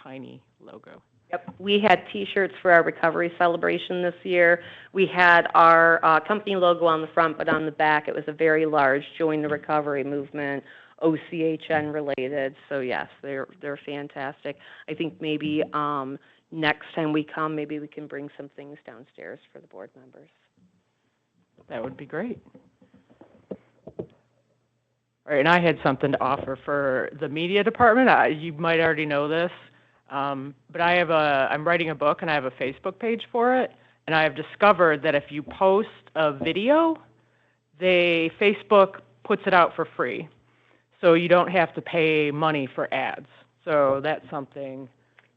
tiny logo. Yep, we had T-shirts for our recovery celebration this year. We had our company logo on the front, but on the back it was a very large Join the Recovery Movement, OCHN related. So yes, they're fantastic. I think maybe next time we come, maybe we can bring some things downstairs for the board members. That would be great. All right, and I had something to offer for the media department. You might already know this, but I'm writing a book and I have a Facebook page for it, and I have discovered that if you post a video, Facebook puts it out for free. So you don't have to pay money for ads. So that's something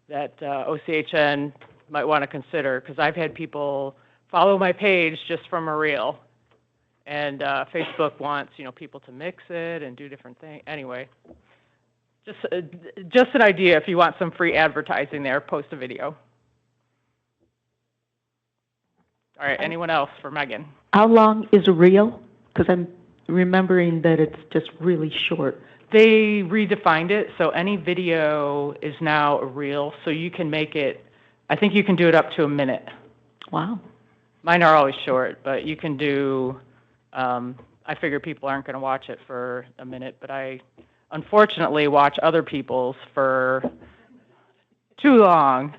that OCHN might want to consider, because I've had people follow my page just from a reel. And Facebook wants, people to mix it and do different things. Anyway, just an idea if you want some free advertising there, post a video. All right, anyone else for Megan? How long is a reel? Because I'm remembering that it's just really short. They redefined it, so any video is now a reel, so you can make it, I think you can do it up to a minute. Wow. Mine are always short, but you can do, I figure people aren't going to watch it for a minute, but I unfortunately watch other people's for too long.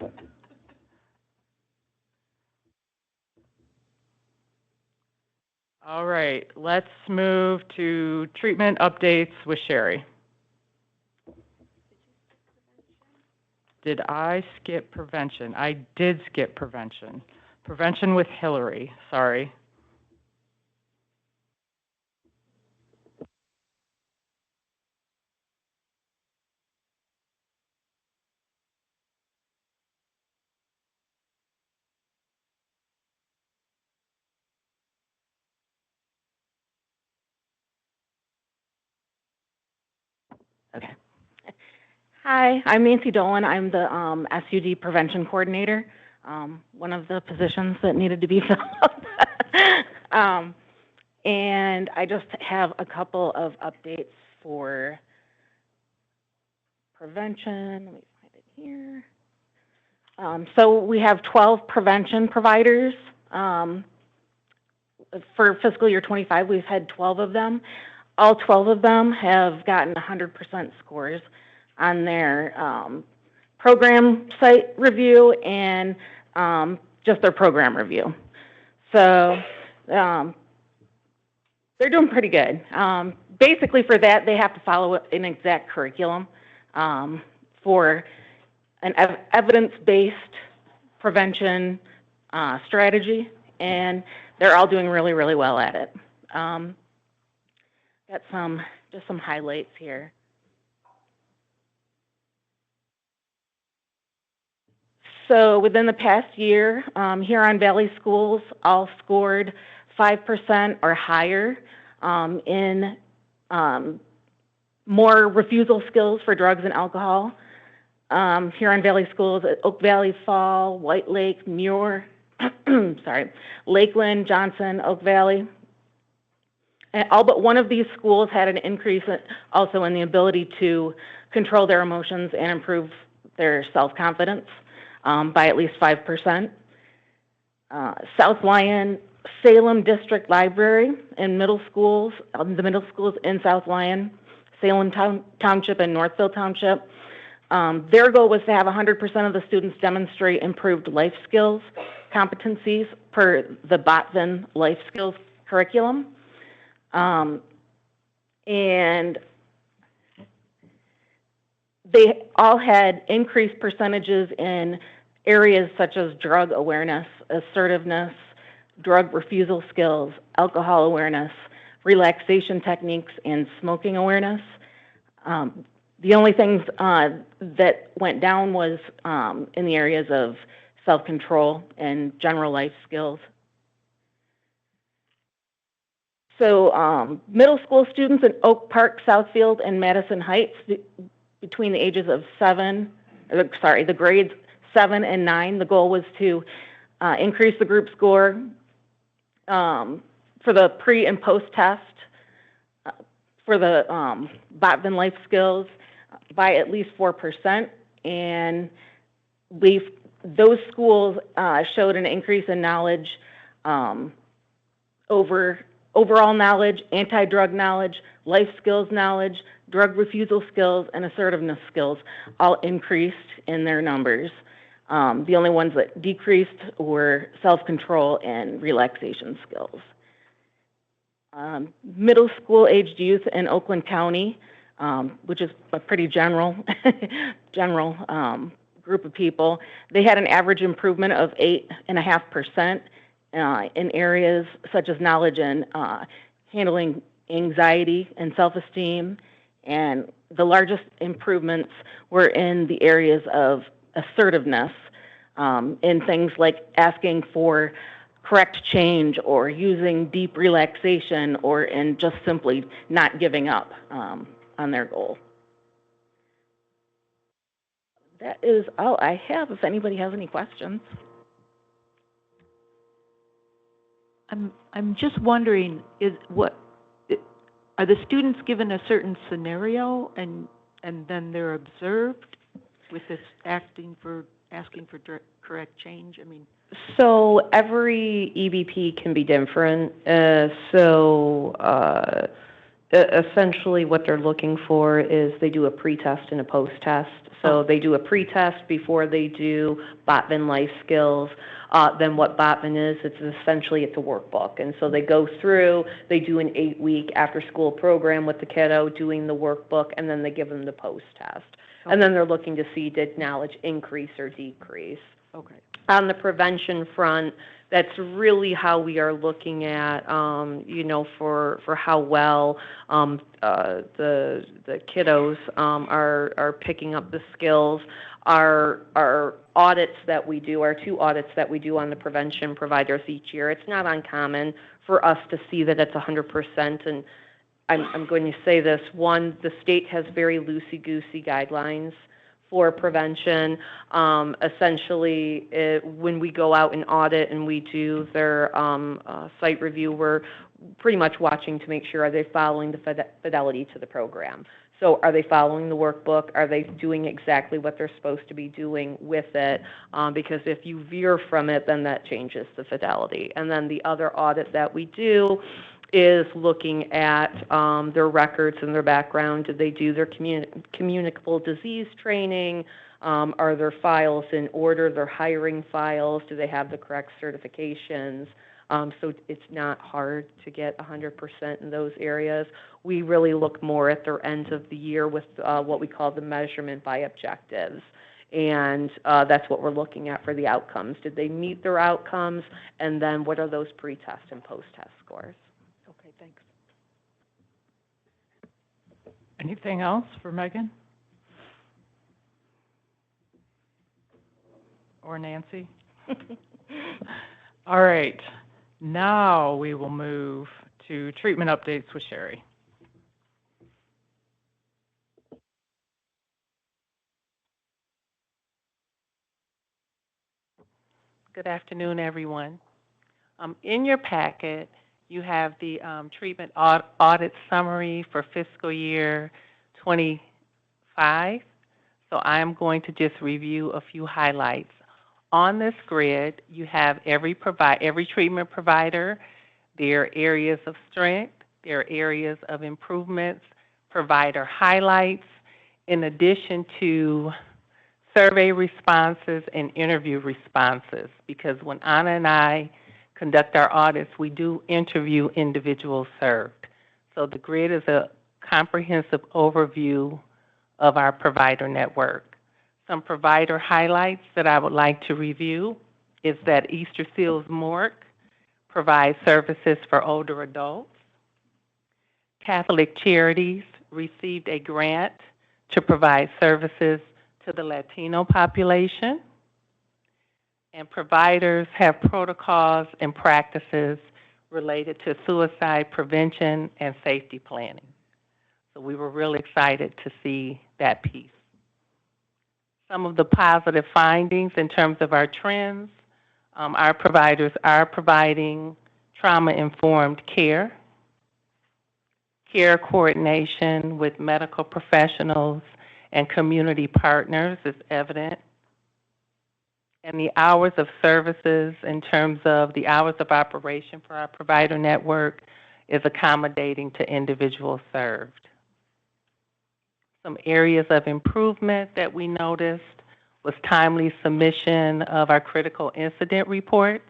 All right, let's move to treatment updates with Sherry. Did I skip prevention? I did skip prevention. Prevention with Hillary, sorry. Okay. Hi, I'm Nancy Dolan. I'm the SUD prevention coordinator, one of the positions that needed to be filled. And I just have a couple of updates for prevention. Let me find it here. So we have 12 prevention providers. For fiscal year 25, we've had 12 of them. All 12 of them have gotten 100% scores on their program site review and just their program review. So they're doing pretty good. Basically for that, they have to follow an exact curriculum for an evidence-based prevention strategy, and they're all doing really, really well at it. Got just some highlights here. So within the past year, Huron Valley schools all scored 5% or higher in more refusal skills for drugs and alcohol. Huron Valley schools at Oak Valley, Fall, White Lake, Muir, Lakeland, Johnson, Oak Valley. And all but one of these schools had an increase also in the ability to control their emotions and improve their self-confidence by at least 5%. South Lyon, Salem District Library and middle schools, the middle schools in South Lyon, Salem Township and Northville Township, their goal was to have 100% of the students demonstrate improved life skills, competencies per the Botvin life skills curriculum. And they all had increased percentages in areas such as drug awareness, assertiveness, drug refusal skills, alcohol awareness, relaxation techniques, and smoking awareness. The only things that went down was in the areas of self-control and general life skills. So middle school students in Oak Park, Southfield, and Madison Heights between the ages of the grades 7 and 9, the goal was to increase the group score for the pre and post test for the Botvin life skills by at least 4%, and those schools showed an increase in knowledge overall knowledge, anti-drug knowledge, life skills knowledge, drug refusal skills, and assertiveness skills all increased in their numbers. The only ones that decreased were self-control and relaxation skills. Middle school aged youth in Oakland County, which is a pretty general group of people, they had an average improvement of 8.5% in areas such as knowledge and handling anxiety and self-esteem, and the largest improvements were in the areas of assertiveness, in things like asking for correct change or using deep relaxation or in just simply not giving up on their goal. That is all I have, if anybody has any questions. I'm just wondering, are the students given a certain scenario and then they're observed with this asking for correct change? I mean, So every EBP can be different. Essentially what they're looking for is they do a pre-test and a post-test. So they do a pre-test before they do Botvin life skills. Then what Botvin is, it's a workbook. And so they go through, they do an 8-week after-school program with the kiddo doing the workbook, and then they give them the post-test. Okay. And then they're looking to see, did knowledge increase or decrease? okay. On the prevention front, that's really how we are looking at, for how well the kiddos are picking up the skills. Our audits that we do, our 2 audits that we do on the prevention providers each year, it's not uncommon for us to see that it's 100%. And I'm going to say this: one, the state has very loosey-goosey guidelines for prevention. Essentially, when we go out and audit and we do their site review, we're pretty much watching to make sure, are they following the fidelity to the program? So are they following the workbook? Are they doing exactly what they're supposed to be doing with it? Because if you veer from it, then that changes the fidelity. And then the other audit that we do is looking at their records and their background. Did they do their communicable disease training? Are their files in order, their hiring files? Do they have the correct certifications? So it's not hard to get 100% in those areas. We really look more at their end of the year with what we call the measurement by objectives. And that's what we're looking at for the outcomes. Did they meet their outcomes? And then what are those pre-test and post-test scores? Okay, thanks. Anything else for Megan? Or Nancy? All right. Now we will move to treatment updates with Sherry. Good afternoon, everyone. In your packet, you have the treatment audit summary for fiscal year 25. So I'm going to just review a few highlights. On this grid, you have every treatment provider, their areas of strength, their areas of improvements, provider highlights, in addition to survey responses and interview responses, because when Anna and I conduct our audits, we do interview individuals served. So the grid is a comprehensive overview of our provider network. Some provider highlights that I would like to review is that Easter Seals Morgue provides services for older adults. Catholic Charities received a grant to provide services to the Latino population. And providers have protocols and practices related to suicide prevention and safety planning. So we were really excited to see that piece. Some of the positive findings in terms of our trends, our providers are providing trauma-informed care, care coordination with medical professionals and community partners is evident. And the hours of services in terms of the hours of operation for our provider network is accommodating to individuals served. Some areas of improvement that we noticed was timely submission of our critical incident reports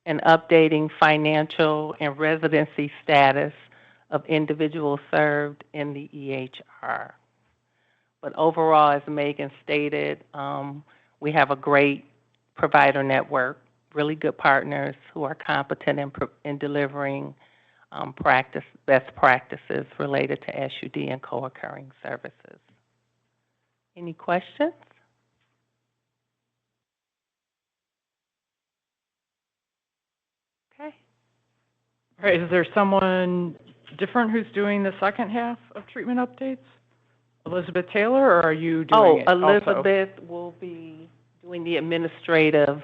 and updating financial and residency status of individuals served in the EHR. But overall, as Megan stated, we have a great provider network, really good partners who are competent in delivering best practices related to SUD and co-occurring services. Any questions? Okay. All right, is there someone different who's doing the second half of treatment updates? Elizabeth Taylor, or are you doing it also? Elizabeth will be doing the administrative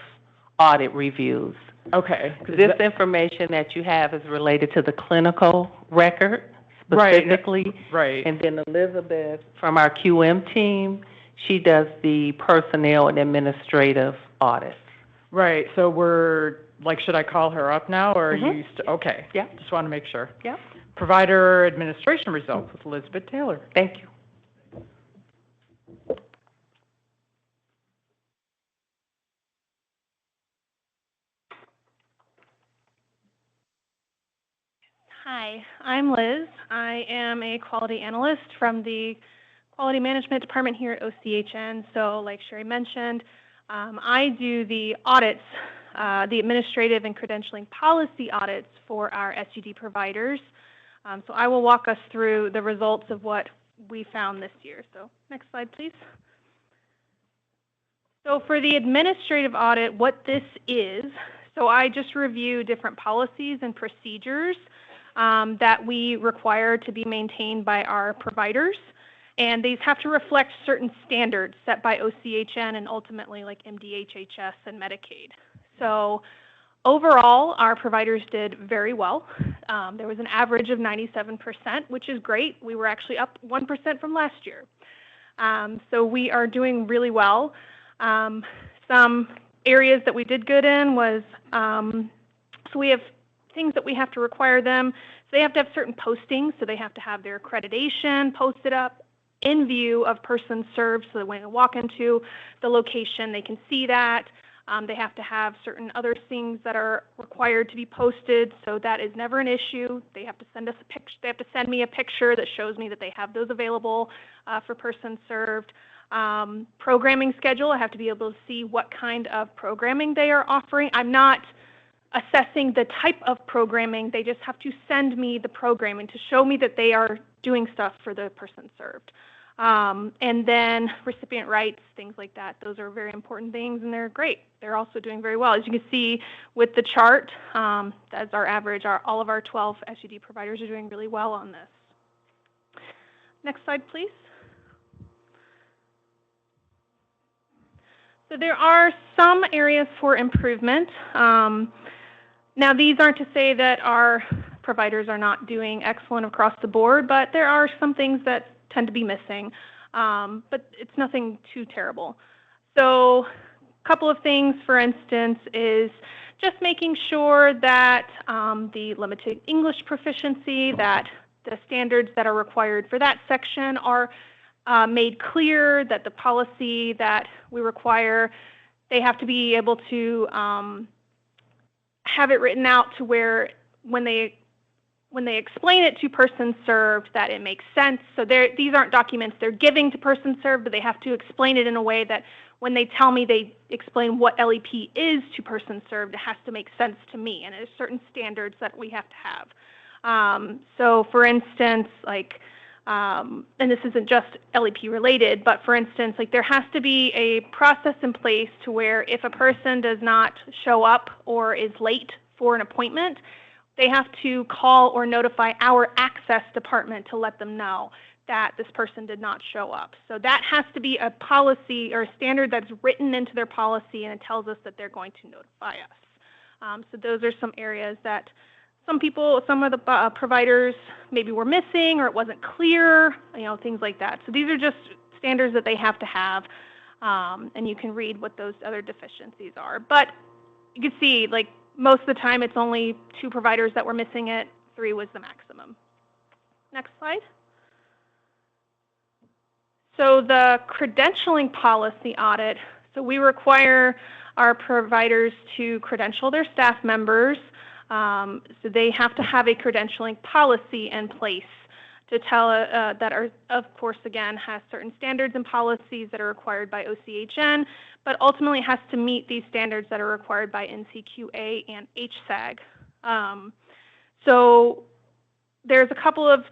audit reviews. Okay. This information that you have is related to the clinical record specifically. Right. And then Elizabeth from our QM team, she does the personnel and administrative audits. Right. So we're, like, should I call her up now, or are you, okay. Yeah. Just want to make sure. Yeah. Provider administration results with Elizabeth Taylor. Thank you. Hi, I'm Liz. I am a quality analyst from the Quality Management Department here at OCHN. So like Sherry mentioned, I do the audits, the administrative and credentialing policy audits for our SUD providers. So I will walk us through the results of what we found this year. So next slide, please. So for the administrative audit, what this is, so I just review different policies and procedures that we require to be maintained by our providers. And these have to reflect certain standards set by OCHN and ultimately like MDHHS and Medicaid. So overall, our providers did very well. There was an average of 97%, which is great. We were actually up 1% from last year. So we are doing really well. Some areas that we did good in was, so we have things that we have to require them. So they have to have certain postings, so they have to have their accreditation posted up in view of persons served, so that when they walk into the location, they can see that. They have to have certain other things that are required to be posted, so that is never an issue. They have to send us a picture. They have to send me a picture that shows me that they have those available for persons served. Programming schedule, I have to be able to see what kind of programming they are offering. I'm not assessing the type of programming. They just have to send me the programming to show me that they are doing stuff for the person served. And then recipient rights, things like that. Those are very important things, and they're great. They're also doing very well. As you can see with the chart, that's our average. All of our 12 SUD providers are doing really well on this. Next slide, please. So there are some areas for improvement. Now, these aren't to say that our providers are not doing excellent across the board, but there are some things that tend to be missing, but it's nothing too terrible. So a couple of things, for instance, is just making sure that the limited English proficiency, that the standards that are required for that section are made clear, that the policy that we require, they have to be able to have it written out to where when when they explain it to person served, that it makes sense. So these aren't documents they're giving to person served, but they have to explain it in a way that when they tell me they explain what LEP is to person served, it has to make sense to me, and there's certain standards that we have to have. So for instance, like, and this isn't just LEP related, but for instance, like there has to be a process in place to where if a person does not show up or is late for an appointment, they have to call or notify our access department to let them know that this person did not show up. So that has to be a policy or a standard that's written into their policy, and it tells us that they're going to notify us. So those are some areas that some of the providers maybe were missing, or it wasn't clear, things like that. So these are just standards that they have to have, and you can read what those other deficiencies are. But you can see, like, most of the time it's only 2 providers that were missing it. 3 was the maximum. Next slide. So the credentialing policy audit, so we require our providers to credential their staff members. So they have to have a credentialing policy in place to tell that are, of course, again, has certain standards and policies that are required by OCHN, but ultimately has to meet these standards that are required by NCQA and HSAG. So there's a couple of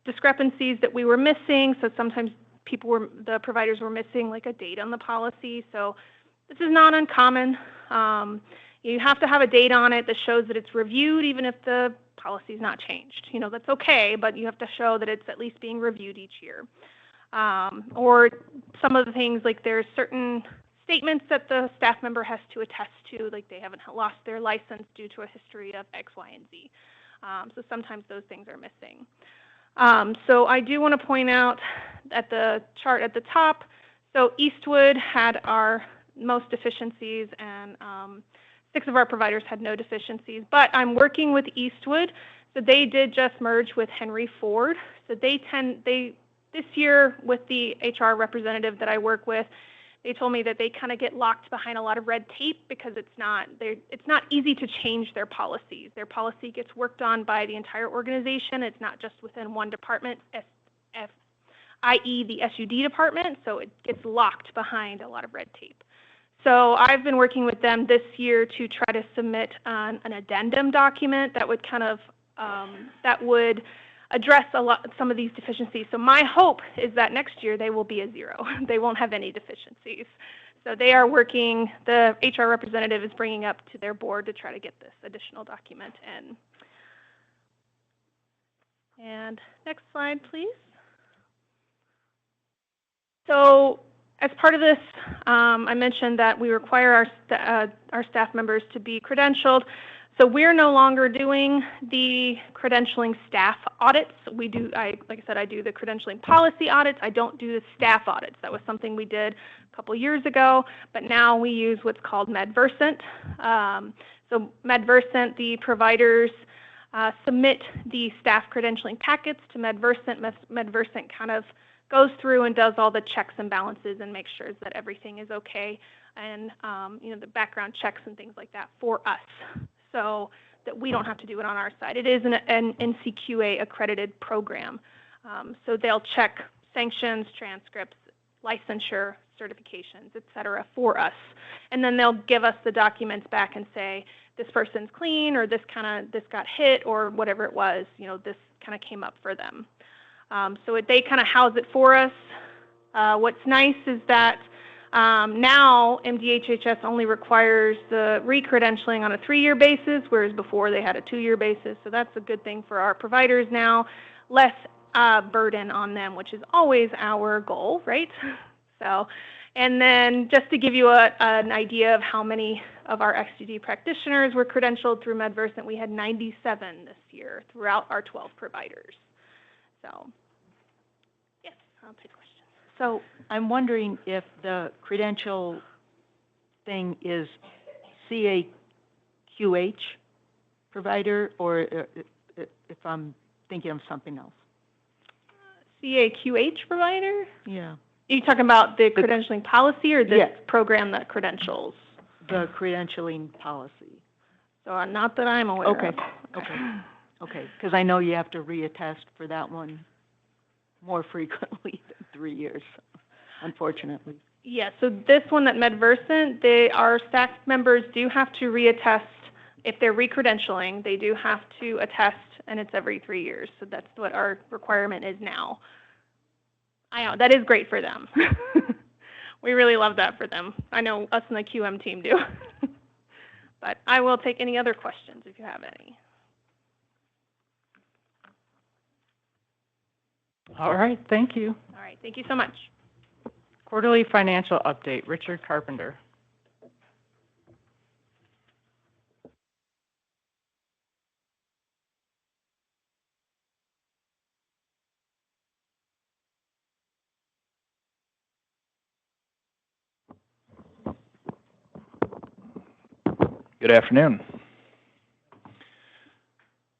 discrepancies that we were missing. So sometimes the providers were missing like a date on the policy. So this is not uncommon. You have to have a date on it that shows that it's reviewed, even if the policy is not changed. That's okay, but you have to show that it's at least being reviewed each year. Or some of the things, like there's certain statements that the staff member has to attest to, like they haven't lost their license due to a history of X, Y, and Z. So sometimes those things are missing. So I do want to point out at the chart at the top, so Eastwood had our most deficiencies, and 6 of our providers had no deficiencies. But I'm working with Eastwood, so they did just merge with Henry Ford. So this year with the HR representative that I work with, they told me that they kind of get locked behind a lot of red tape because it's not easy to change their policies. Their policy gets worked on by the entire organization. It's not just within one department, i.e. the SUD department, so it gets locked behind a lot of red tape. So I've been working with them this year to try to submit an addendum document that would address some of these deficiencies. So my hope is that next year they will be a 0. They won't have any deficiencies. So they are working, the HR representative is bringing up to their board to try to get this additional document in. And next slide, please. So as part of this, I mentioned that we require our staff members to be credentialed. So we're no longer doing the credentialing staff audits. Like I said, I do the credentialing policy audits. I don't do the staff audits. That was something we did a couple years ago, but now we use what's called MedVersant. So MedVersant, the providers submit the staff credentialing packets to MedVersant. MedVersant kind of goes through and does all the checks and balances and makes sure that everything is okay, and the background checks and things like that for us, so that we don't have to do it on our side. It is an NCQA accredited program. So they'll check sanctions, transcripts, licensure, certifications, et cetera, for us. And then they'll give us the documents back and say, this person's clean, or this got hit, or whatever it was, this kind of came up for them. So they kind of house it for us. What's nice is that now MDHHS only requires the re-credentialing on a 3-year basis, whereas before they had a 2-year basis. So that's a good thing for our providers now. Less burden on them, which is always our goal, right? So, and then just to give you an idea of how many of our SUD practitioners were credentialed through MedVersant, we had 97 this year throughout our 12 providers. So, yes, I'll take questions. So I'm wondering if the credential thing is CAQH provider, or if I'm thinking of something else. CAQH provider? Yeah. Are you talking about the credentialing policy, or this program that credentials? The credentialing policy. So not that I'm aware of. Okay. Okay, because I know you have to reattest for that one more frequently than 3 years, unfortunately. Yeah, so this one at MedVersant, our staff members do have to reattest. If they're recredentialing, they do have to attest, and it's every 3 years. So that's what our requirement is now. I know, that is great for them. We really love that for them. I know us and the QM team do. But I will take any other questions if you have any. All right, thank you. All right, thank you so much. Quarterly financial update, Richard Carpenter. Good afternoon.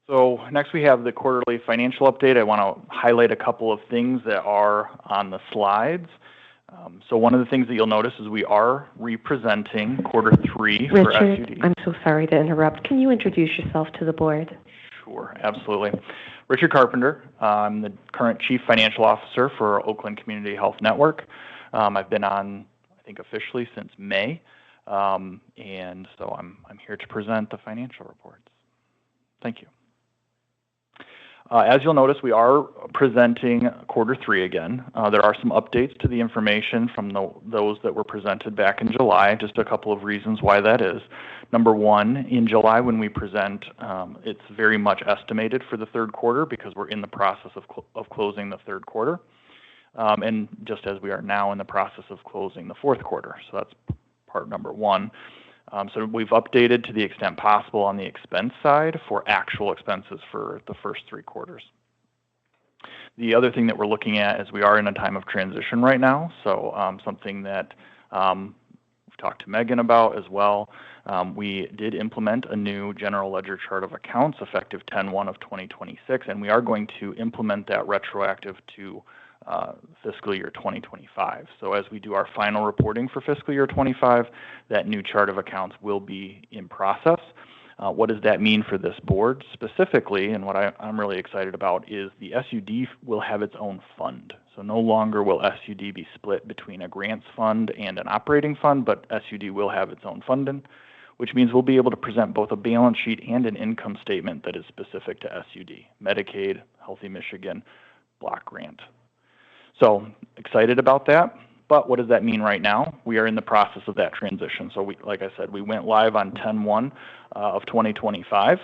So next we have the quarterly financial update. I want to highlight a couple of things that are on the slides. So one of the things that you'll notice is we are representing quarter 3 for SUD. Richard, I'm so sorry to interrupt. Can you introduce yourself to the board? Sure, absolutely. Richard Carpenter. I'm the current Chief Financial Officer for Oakland Community Health Network. I've been on, I think, officially since May, and so I'm here to present the financial reports. Thank you. As you'll notice, we are presenting quarter 3 again. There are some updates to the information from those that were presented back in July, just a couple of reasons why that is. Number one, in July when we present, it's very much estimated for the third quarter because we're in the process of closing the third quarter, and just as we are now in the process of closing the fourth quarter. So that's part number one. So we've updated to the extent possible on the expense side for actual expenses for the first 3 quarters. The other thing that we're looking at is we are in a time of transition right now, so something that we've talked to Megan about as well. We did implement a new general ledger chart of accounts effective 10/1 of 2026, and we are going to implement that retroactive to fiscal year 2025. So as we do our final reporting for fiscal year 25, that new chart of accounts will be in process. What does that mean for this board specifically? And what I'm really excited about is the SUD will have its own fund. So no longer will SUD be split between a grants fund and an operating fund, but SUD will have its own funding, which means we'll be able to present both a balance sheet and an income statement that is specific to SUD, Medicaid, Healthy Michigan, block grant. So excited about that, but what does that mean right now? We are in the process of that transition. So like I said, we went live on 10/1 of 2025.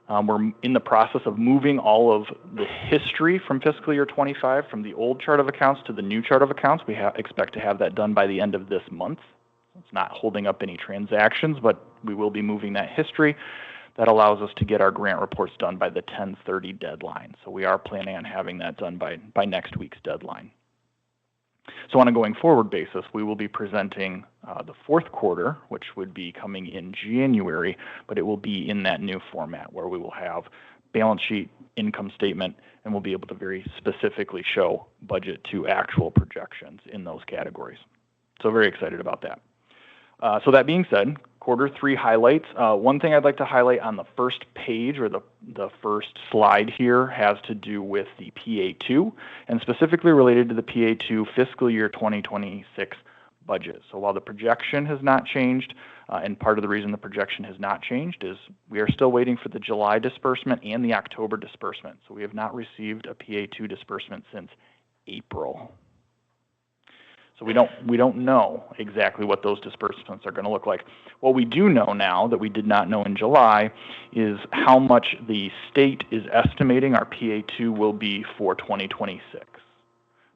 We're in the process of moving all of the history from fiscal year 25 from the old chart of accounts to the new chart of accounts. We expect to have that done by the end of this month. It's not holding up any transactions, but we will be moving that history. That allows us to get our grant reports done by the 10/30 deadline. So we are planning on having that done by next week's deadline. So on a going forward basis, we will be presenting the fourth quarter, which would be coming in January, but it will be in that new format where we will have balance sheet, income statement, and we'll be able to very specifically show budget to actual projections in those categories. So very excited about that. So that being said, quarter 3 highlights. One thing I'd like to highlight on the first page or the first slide here has to do with the PA2 and specifically related to the PA2 fiscal year 2026 budget. So while the projection has not changed, and part of the reason the projection has not changed is we are still waiting for the July disbursement and the October disbursement. So we have not received a PA2 disbursement since April. So we don't know exactly what those disbursements are going to look like. What we do know now that we did not know in July is how much the state is estimating our PA2 will be for 2026.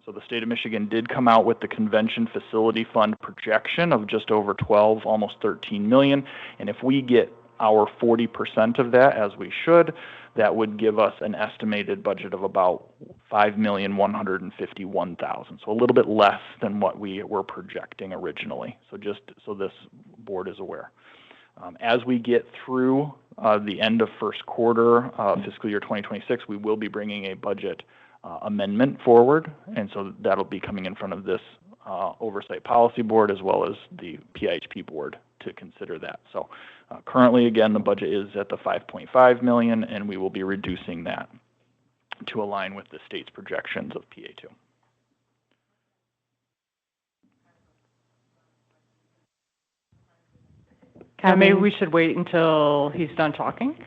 So the state of Michigan did come out with the Convention Facility Fund projection of just over 12, almost 13 million. And if we get our 40% of that, as we should, that would give us an estimated budget of about $5,151,000. So a little bit less than what we were projecting originally. So just so this board is aware. As we get through the end of first quarter fiscal year 2026, we will be bringing a budget amendment forward. And so that'll be coming in front of this Oversight Policy Board as well as the PIHP Board to consider that. So currently, again, the budget is at the 5.5 million, and we will be reducing that to align with the state's projections of PA2. Now, maybe we should wait until he's done talking?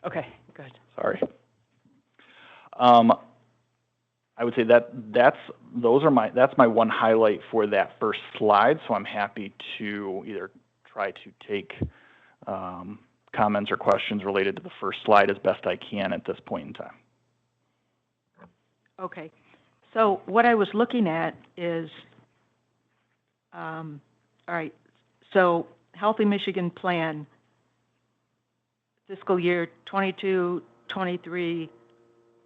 Okay, good. Sorry. I would say that's my one highlight for that first slide. So I'm happy to either try to take comments or questions related to the first slide as best I can at this point in time. Okay. So what I was looking at is, all right, so Healthy Michigan Plan, fiscal year 22, 23,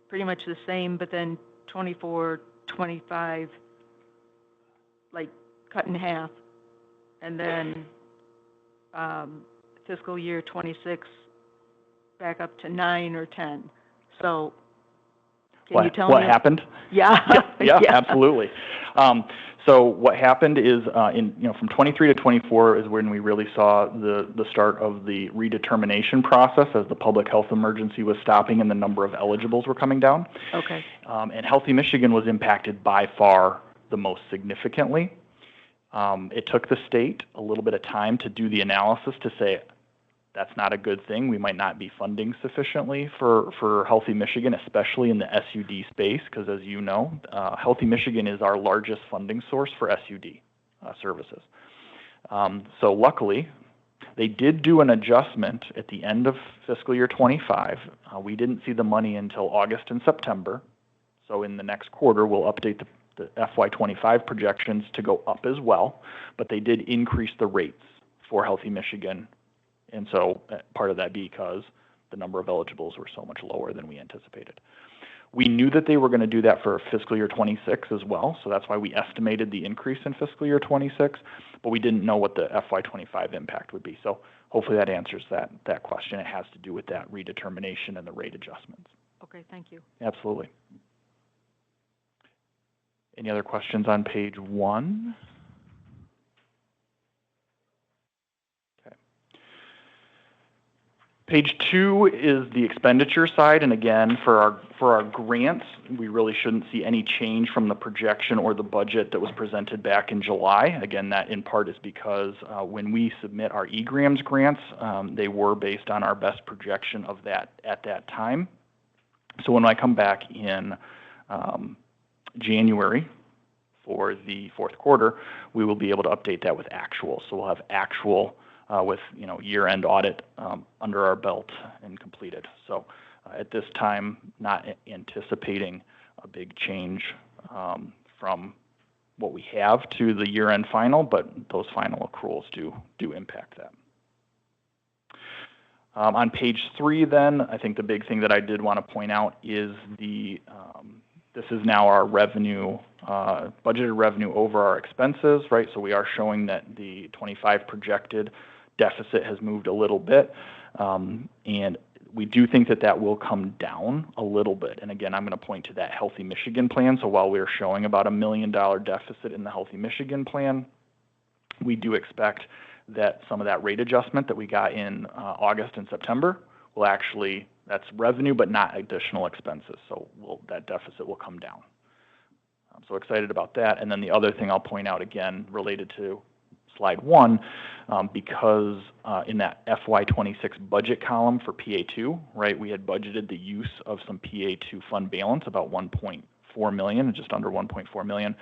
pretty much the same, but then 24, 25, like cut in half. And then fiscal year 26, back up to 9 or 10. So can you tell me? What happened? Yeah. Yeah, absolutely. So what happened is from 23 to 24 is when we really saw the start of the redetermination process as the public health emergency was stopping and the number of eligibles were coming down. Okay. And Healthy Michigan was impacted by far the most significantly. It took the state a little bit of time to do the analysis to say, that's not a good thing. We might not be funding sufficiently for Healthy Michigan, especially in the SUD space, because as you know, Healthy Michigan is our largest funding source for SUD services. So luckily, they did do an adjustment at the end of fiscal year 25. We didn't see the money until August and September. So in the next quarter, we'll update the FY25 projections to go up as well, but they did increase the rates for Healthy Michigan. And so part of that because the number of eligibles were so much lower than we anticipated. We knew that they were going to do that for fiscal year 26 as well, so that's why we estimated the increase in fiscal year 26, but we didn't know what the FY25 impact would be. So hopefully that answers that question. It has to do with that redetermination and the rate adjustments. Okay, thank you. Absolutely. Any other questions on page 1? Page 2 is the expenditure side, and again, for our grants, we really shouldn't see any change from the projection or the budget that was presented back in July. Again, that in part is because when we submit our eGrams grants, they were based on our best projection of that at that time. So when I come back in January for the fourth quarter, we will be able to update that with actual. So we'll have actual with year-end audit under our belt and completed. So at this time, not anticipating a big change from what we have to the year-end final, but those final accruals do impact that. On page 3 then, I think the big thing that I did want to point out is this is now our revenue, budgeted revenue over our expenses, right? So we are showing that the 25 projected deficit has moved a little bit, and we do think that will come down a little bit. And again, I'm going to point to that Healthy Michigan plan. So while we're showing about $1 million deficit in the Healthy Michigan plan, we do expect that some of that rate adjustment that we got in August and September will actually, that's revenue but not additional expenses. So that deficit will come down. I'm so excited about that. And then the other thing I'll point out again related to slide 1, because in that FY26 budget column for PA2, right, we had budgeted the use of some PA2 fund balance, about 1.4 million, just under 1.4 million.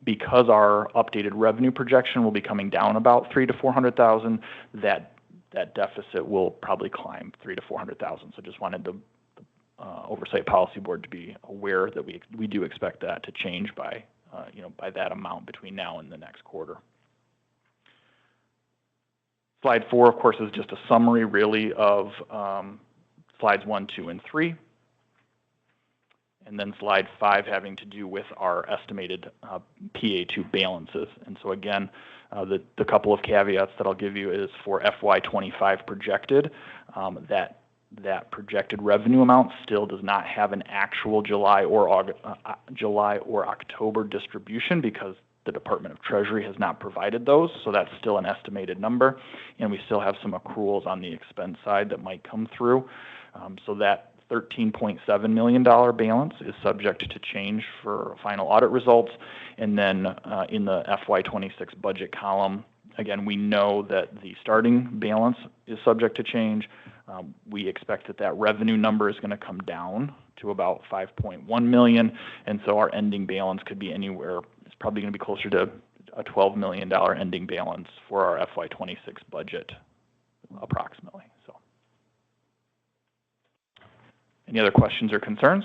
Because our updated revenue projection will be coming down about 300,000 to 400,000, that deficit will probably climb 300,000 to 400,000. So just wanted the Oversight Policy Board to be aware that we do expect that to change by that amount between now and the next quarter. Slide 4, of course, is just a summary, really, of slides 1, 2, and 3. And then slide 5 having to do with our estimated PA2 balances. And so again, the couple of caveats that I'll give you is for FY25 projected, that projected revenue amount still does not have an actual July or October distribution because the Department of Treasury has not provided those, so that's still an estimated number. And we still have some accruals on the expense side that might come through. So that $13.7 million balance is subject to change for final audit results. And then in the FY26 budget column, again, we know that the starting balance is subject to change. We expect that that revenue number is going to come down to about 5.1 million, and so our ending balance could be anywhere. It's probably going to be closer to a $12 million ending balance for our FY26 budget, approximately. So, any other questions or concerns?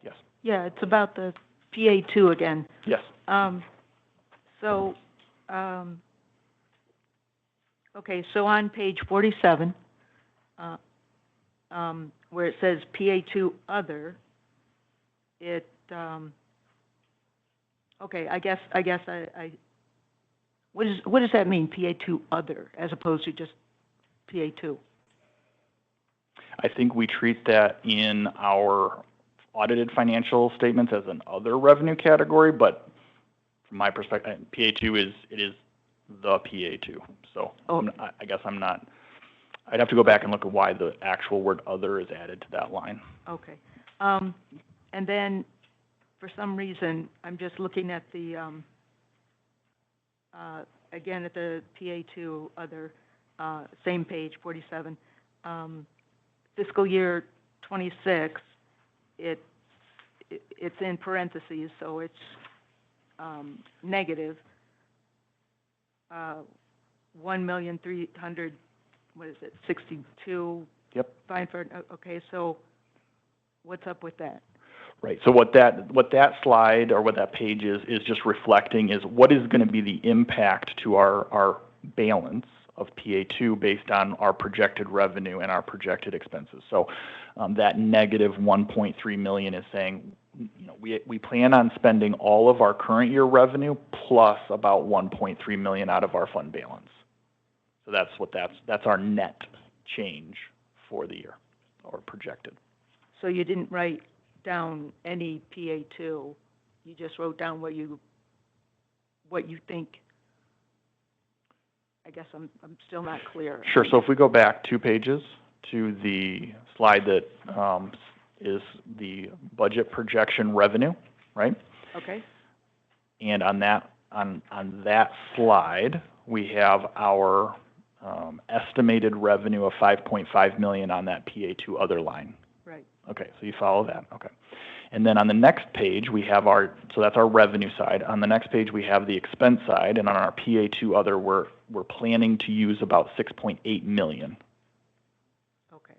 Yes. Yeah, it's about the PA2 again. Yes. Okay, so on page 47, where it says PA2 other, it, okay, I guess what does that mean, PA2 other, as opposed to just PA2? I think we treat that in our audited financial statements as an other revenue category, but from my perspective, PA2 is the PA2. So I guess I'm not, I'd have to go back and look at why the actual word other is added to that line. Okay. And then, for some reason, I'm just looking at the, again, at the PA2 other, same page, 47. Fiscal year 26, it's in parentheses, so it's negative. 1,300,000, what is it, 62? Yep. Fine for, okay, so what's up with that? Right. So what that slide or what that page is just reflecting is what is going to be the impact to our balance of PA2 based on our projected revenue and our projected expenses. So that negative 1.3 million is saying, you know, we plan on spending all of our current year revenue plus about 1.3 million out of our fund balance. So that's our net change for the year, or projected. So you didn't write down any PA2, you just wrote down what you think. I guess I'm still not clear. Sure. So if we go back 2 pages to the slide that is the budget projection revenue, right? Okay. And on that slide, we have our estimated revenue of 5.5 million on that PA2 other line. Right. Okay, so you follow that. Okay. And then on the next page, we have so that's our revenue side. On the next page, we have the expense side, and on our PA2 other, we're planning to use about 6.8 million. Okay.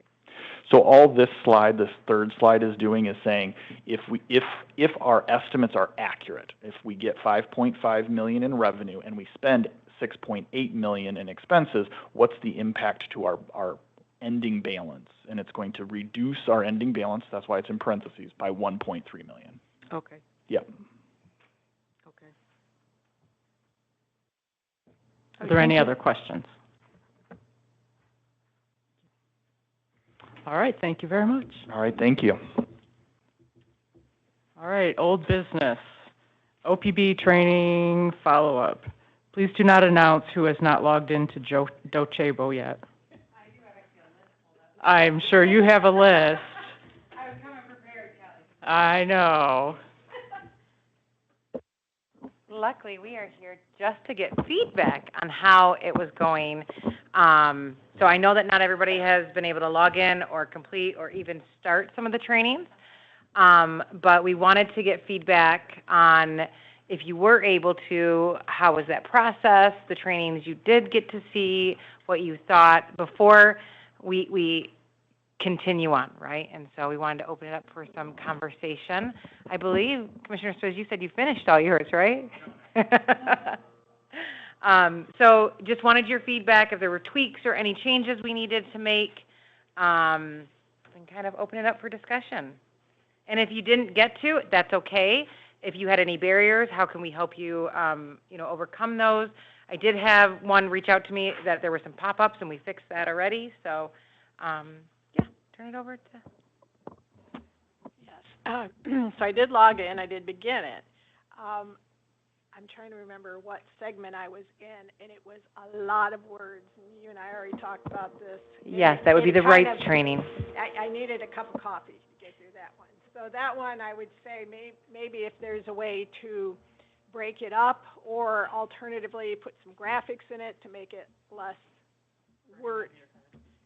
So all this slide, this third slide, is doing is saying if our estimates are accurate, if we get 5.5 million in revenue and we spend 6.8 million in expenses, what's the impact to our ending balance? And it's going to reduce our ending balance, that's why it's in parentheses, by 1.3 million. Okay. Yep. Okay. Are there any other questions? All right, thank you very much. All right, thank you. All right, old business. OPB training follow-up. Please do not announce who has not logged into Docebo yet. I'm sure you have a list. I was coming prepared, Kelly. I know. Luckily, we are here just to get feedback on how it was going. So I know that not everybody has been able to log in or complete or even start some of the trainings. But we wanted to get feedback on if you were able to, how was that process, the trainings you did get to see, what you thought before we continue on, right? And so we wanted to open it up for some conversation. I believe, Commissioner Spiz, you said you finished all yours, right? So just wanted your feedback if there were tweaks or any changes we needed to make, and kind of open it up for discussion. And if you didn't get to, that's okay. If you had any barriers, how can we help you, overcome those? I did have one reach out to me that there were some pop-ups, and we fixed that already. So, turn it over to. Yes. So I did log in. I did begin it. I'm trying to remember what segment I was in, and it was a lot of words. And you and I already talked about this. Yes, that would be the rights training. I needed a cup of coffee to get through that one. So that one, I would say maybe if there's a way to break it up, or alternatively put some graphics in it to make it less word.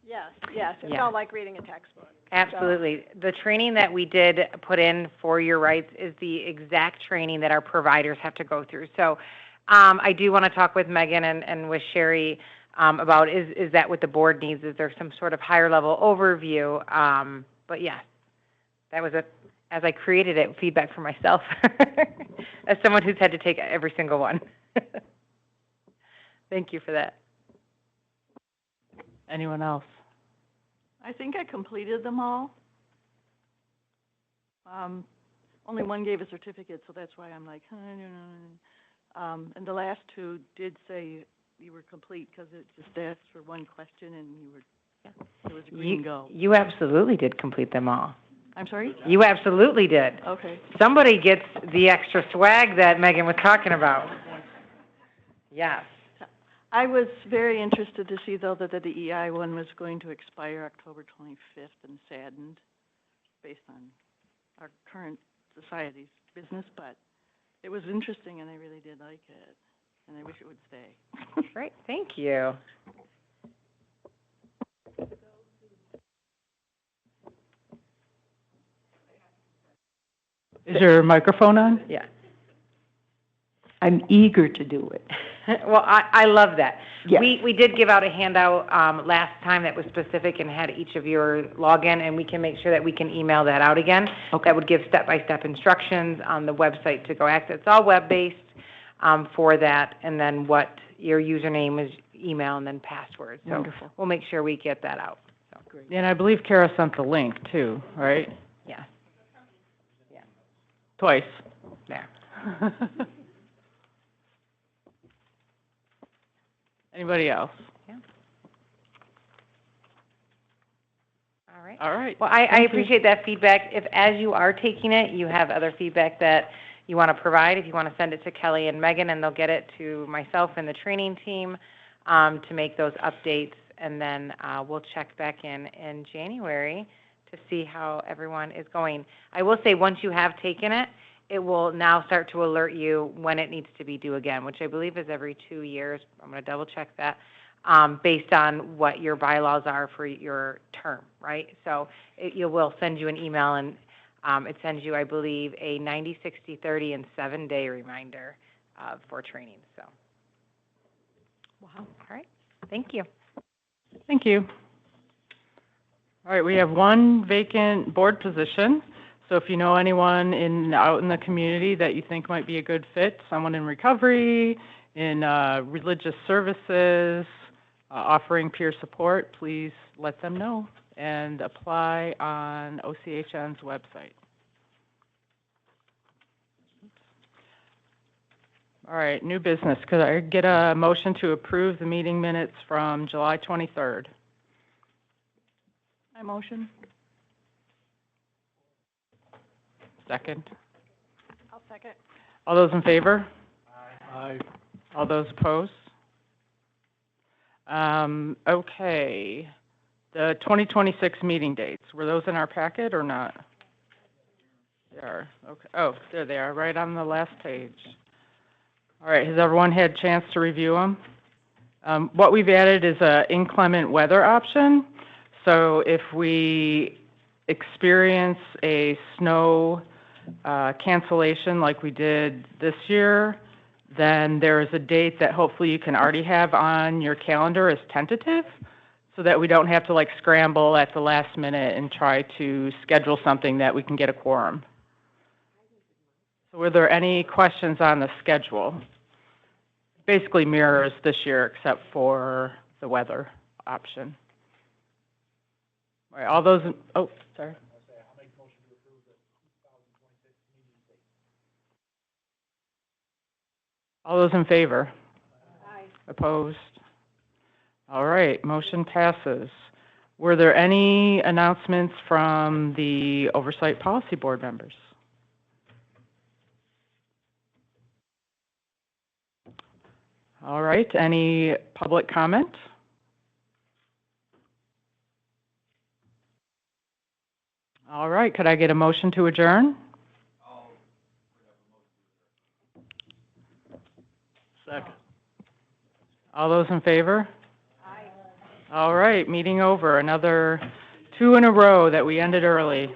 Yes, it Yeah. felt like reading a textbook. Absolutely. The training that we did put in for your rights is the exact training that our providers have to go through. So I do want to talk with Megan and with Sherry about is that what the board needs? Is there some sort of higher level overview? But yeah, that was as I created it, feedback for myself as someone who's had to take every single one. Thank you for that. Anyone else? I think I completed them all. Only one gave a certificate, so that's why I'm like, and the last two did say you were complete because it just asked for one question and it was a green go. You absolutely did complete them all. I'm sorry? You absolutely did. Okay. Somebody gets the extra swag that Megan was talking about. Yes. I was very interested to see, though, that the DEI one was going to expire October 25th and saddened based on our current society's business, but it was interesting and I really did like it, and I wish it would stay. Great, thank you. Is your microphone on? Yeah. I'm eager to do it. Well, I love that. Yes. We did give out a handout last time that was specific and had each of your login, and we can make sure that we can email that out again. Okay. That would give step-by-step instructions on the website to go access. It's all web-based for that, and then what your username is, email, and then password. So Wonderful. we'll make sure we get that out. So. Great. And I believe Kara sent the link too, right? Yeah. Twice. There. Anybody else? Yeah. All right. All right. Well, I Thank you. appreciate that feedback. If, as you are taking it, you have other feedback that you want to provide, if you want to send it to Kelly and Megan, and they'll get it to myself and the training team to make those updates, and then we'll check back in January to see how everyone is going. I will say, once you have taken it, it will now start to alert you when it needs to be due again, which I believe is every 2 years. I'm going to double check that, based on what your bylaws are for your term, right? So it will send you an email, and it sends you, I believe, a 90, 60, 30, and 7-day reminder for training. So, wow. All right. Thank you. Thank you. All right, we have one vacant board position. So if you know anyone out in the community that you think might be a good fit, someone in recovery, in religious services, offering peer support, please let them know and apply on OCHN's website. All right, new business. Could I get a motion to approve the meeting minutes from July 23rd? I motion. Second. I'll second. All those in favor? Aye. All those opposed? Okay. The 2026 meeting dates, were those in our packet or not? They are. Okay. Oh, there they are, right on the last page. All right, has everyone had a chance to review them? What we've added is an inclement weather option. So if we experience a snow cancellation like we did this year, then there is a date that hopefully you can already have on your calendar as tentative, so that we don't have to scramble at the last minute and try to schedule something that we can get a quorum. So were there any questions on the schedule? Basically mirrors this year except for the weather option. All right, all those, sorry. All those in favor? Aye. Opposed? All right, motion passes. Were there any announcements from the Oversight Policy Board members? All right, any public comment? All right, could I get a motion to adjourn? Second. All those in favor? Aye. All right, meeting over. Another 2 in a row that we ended early.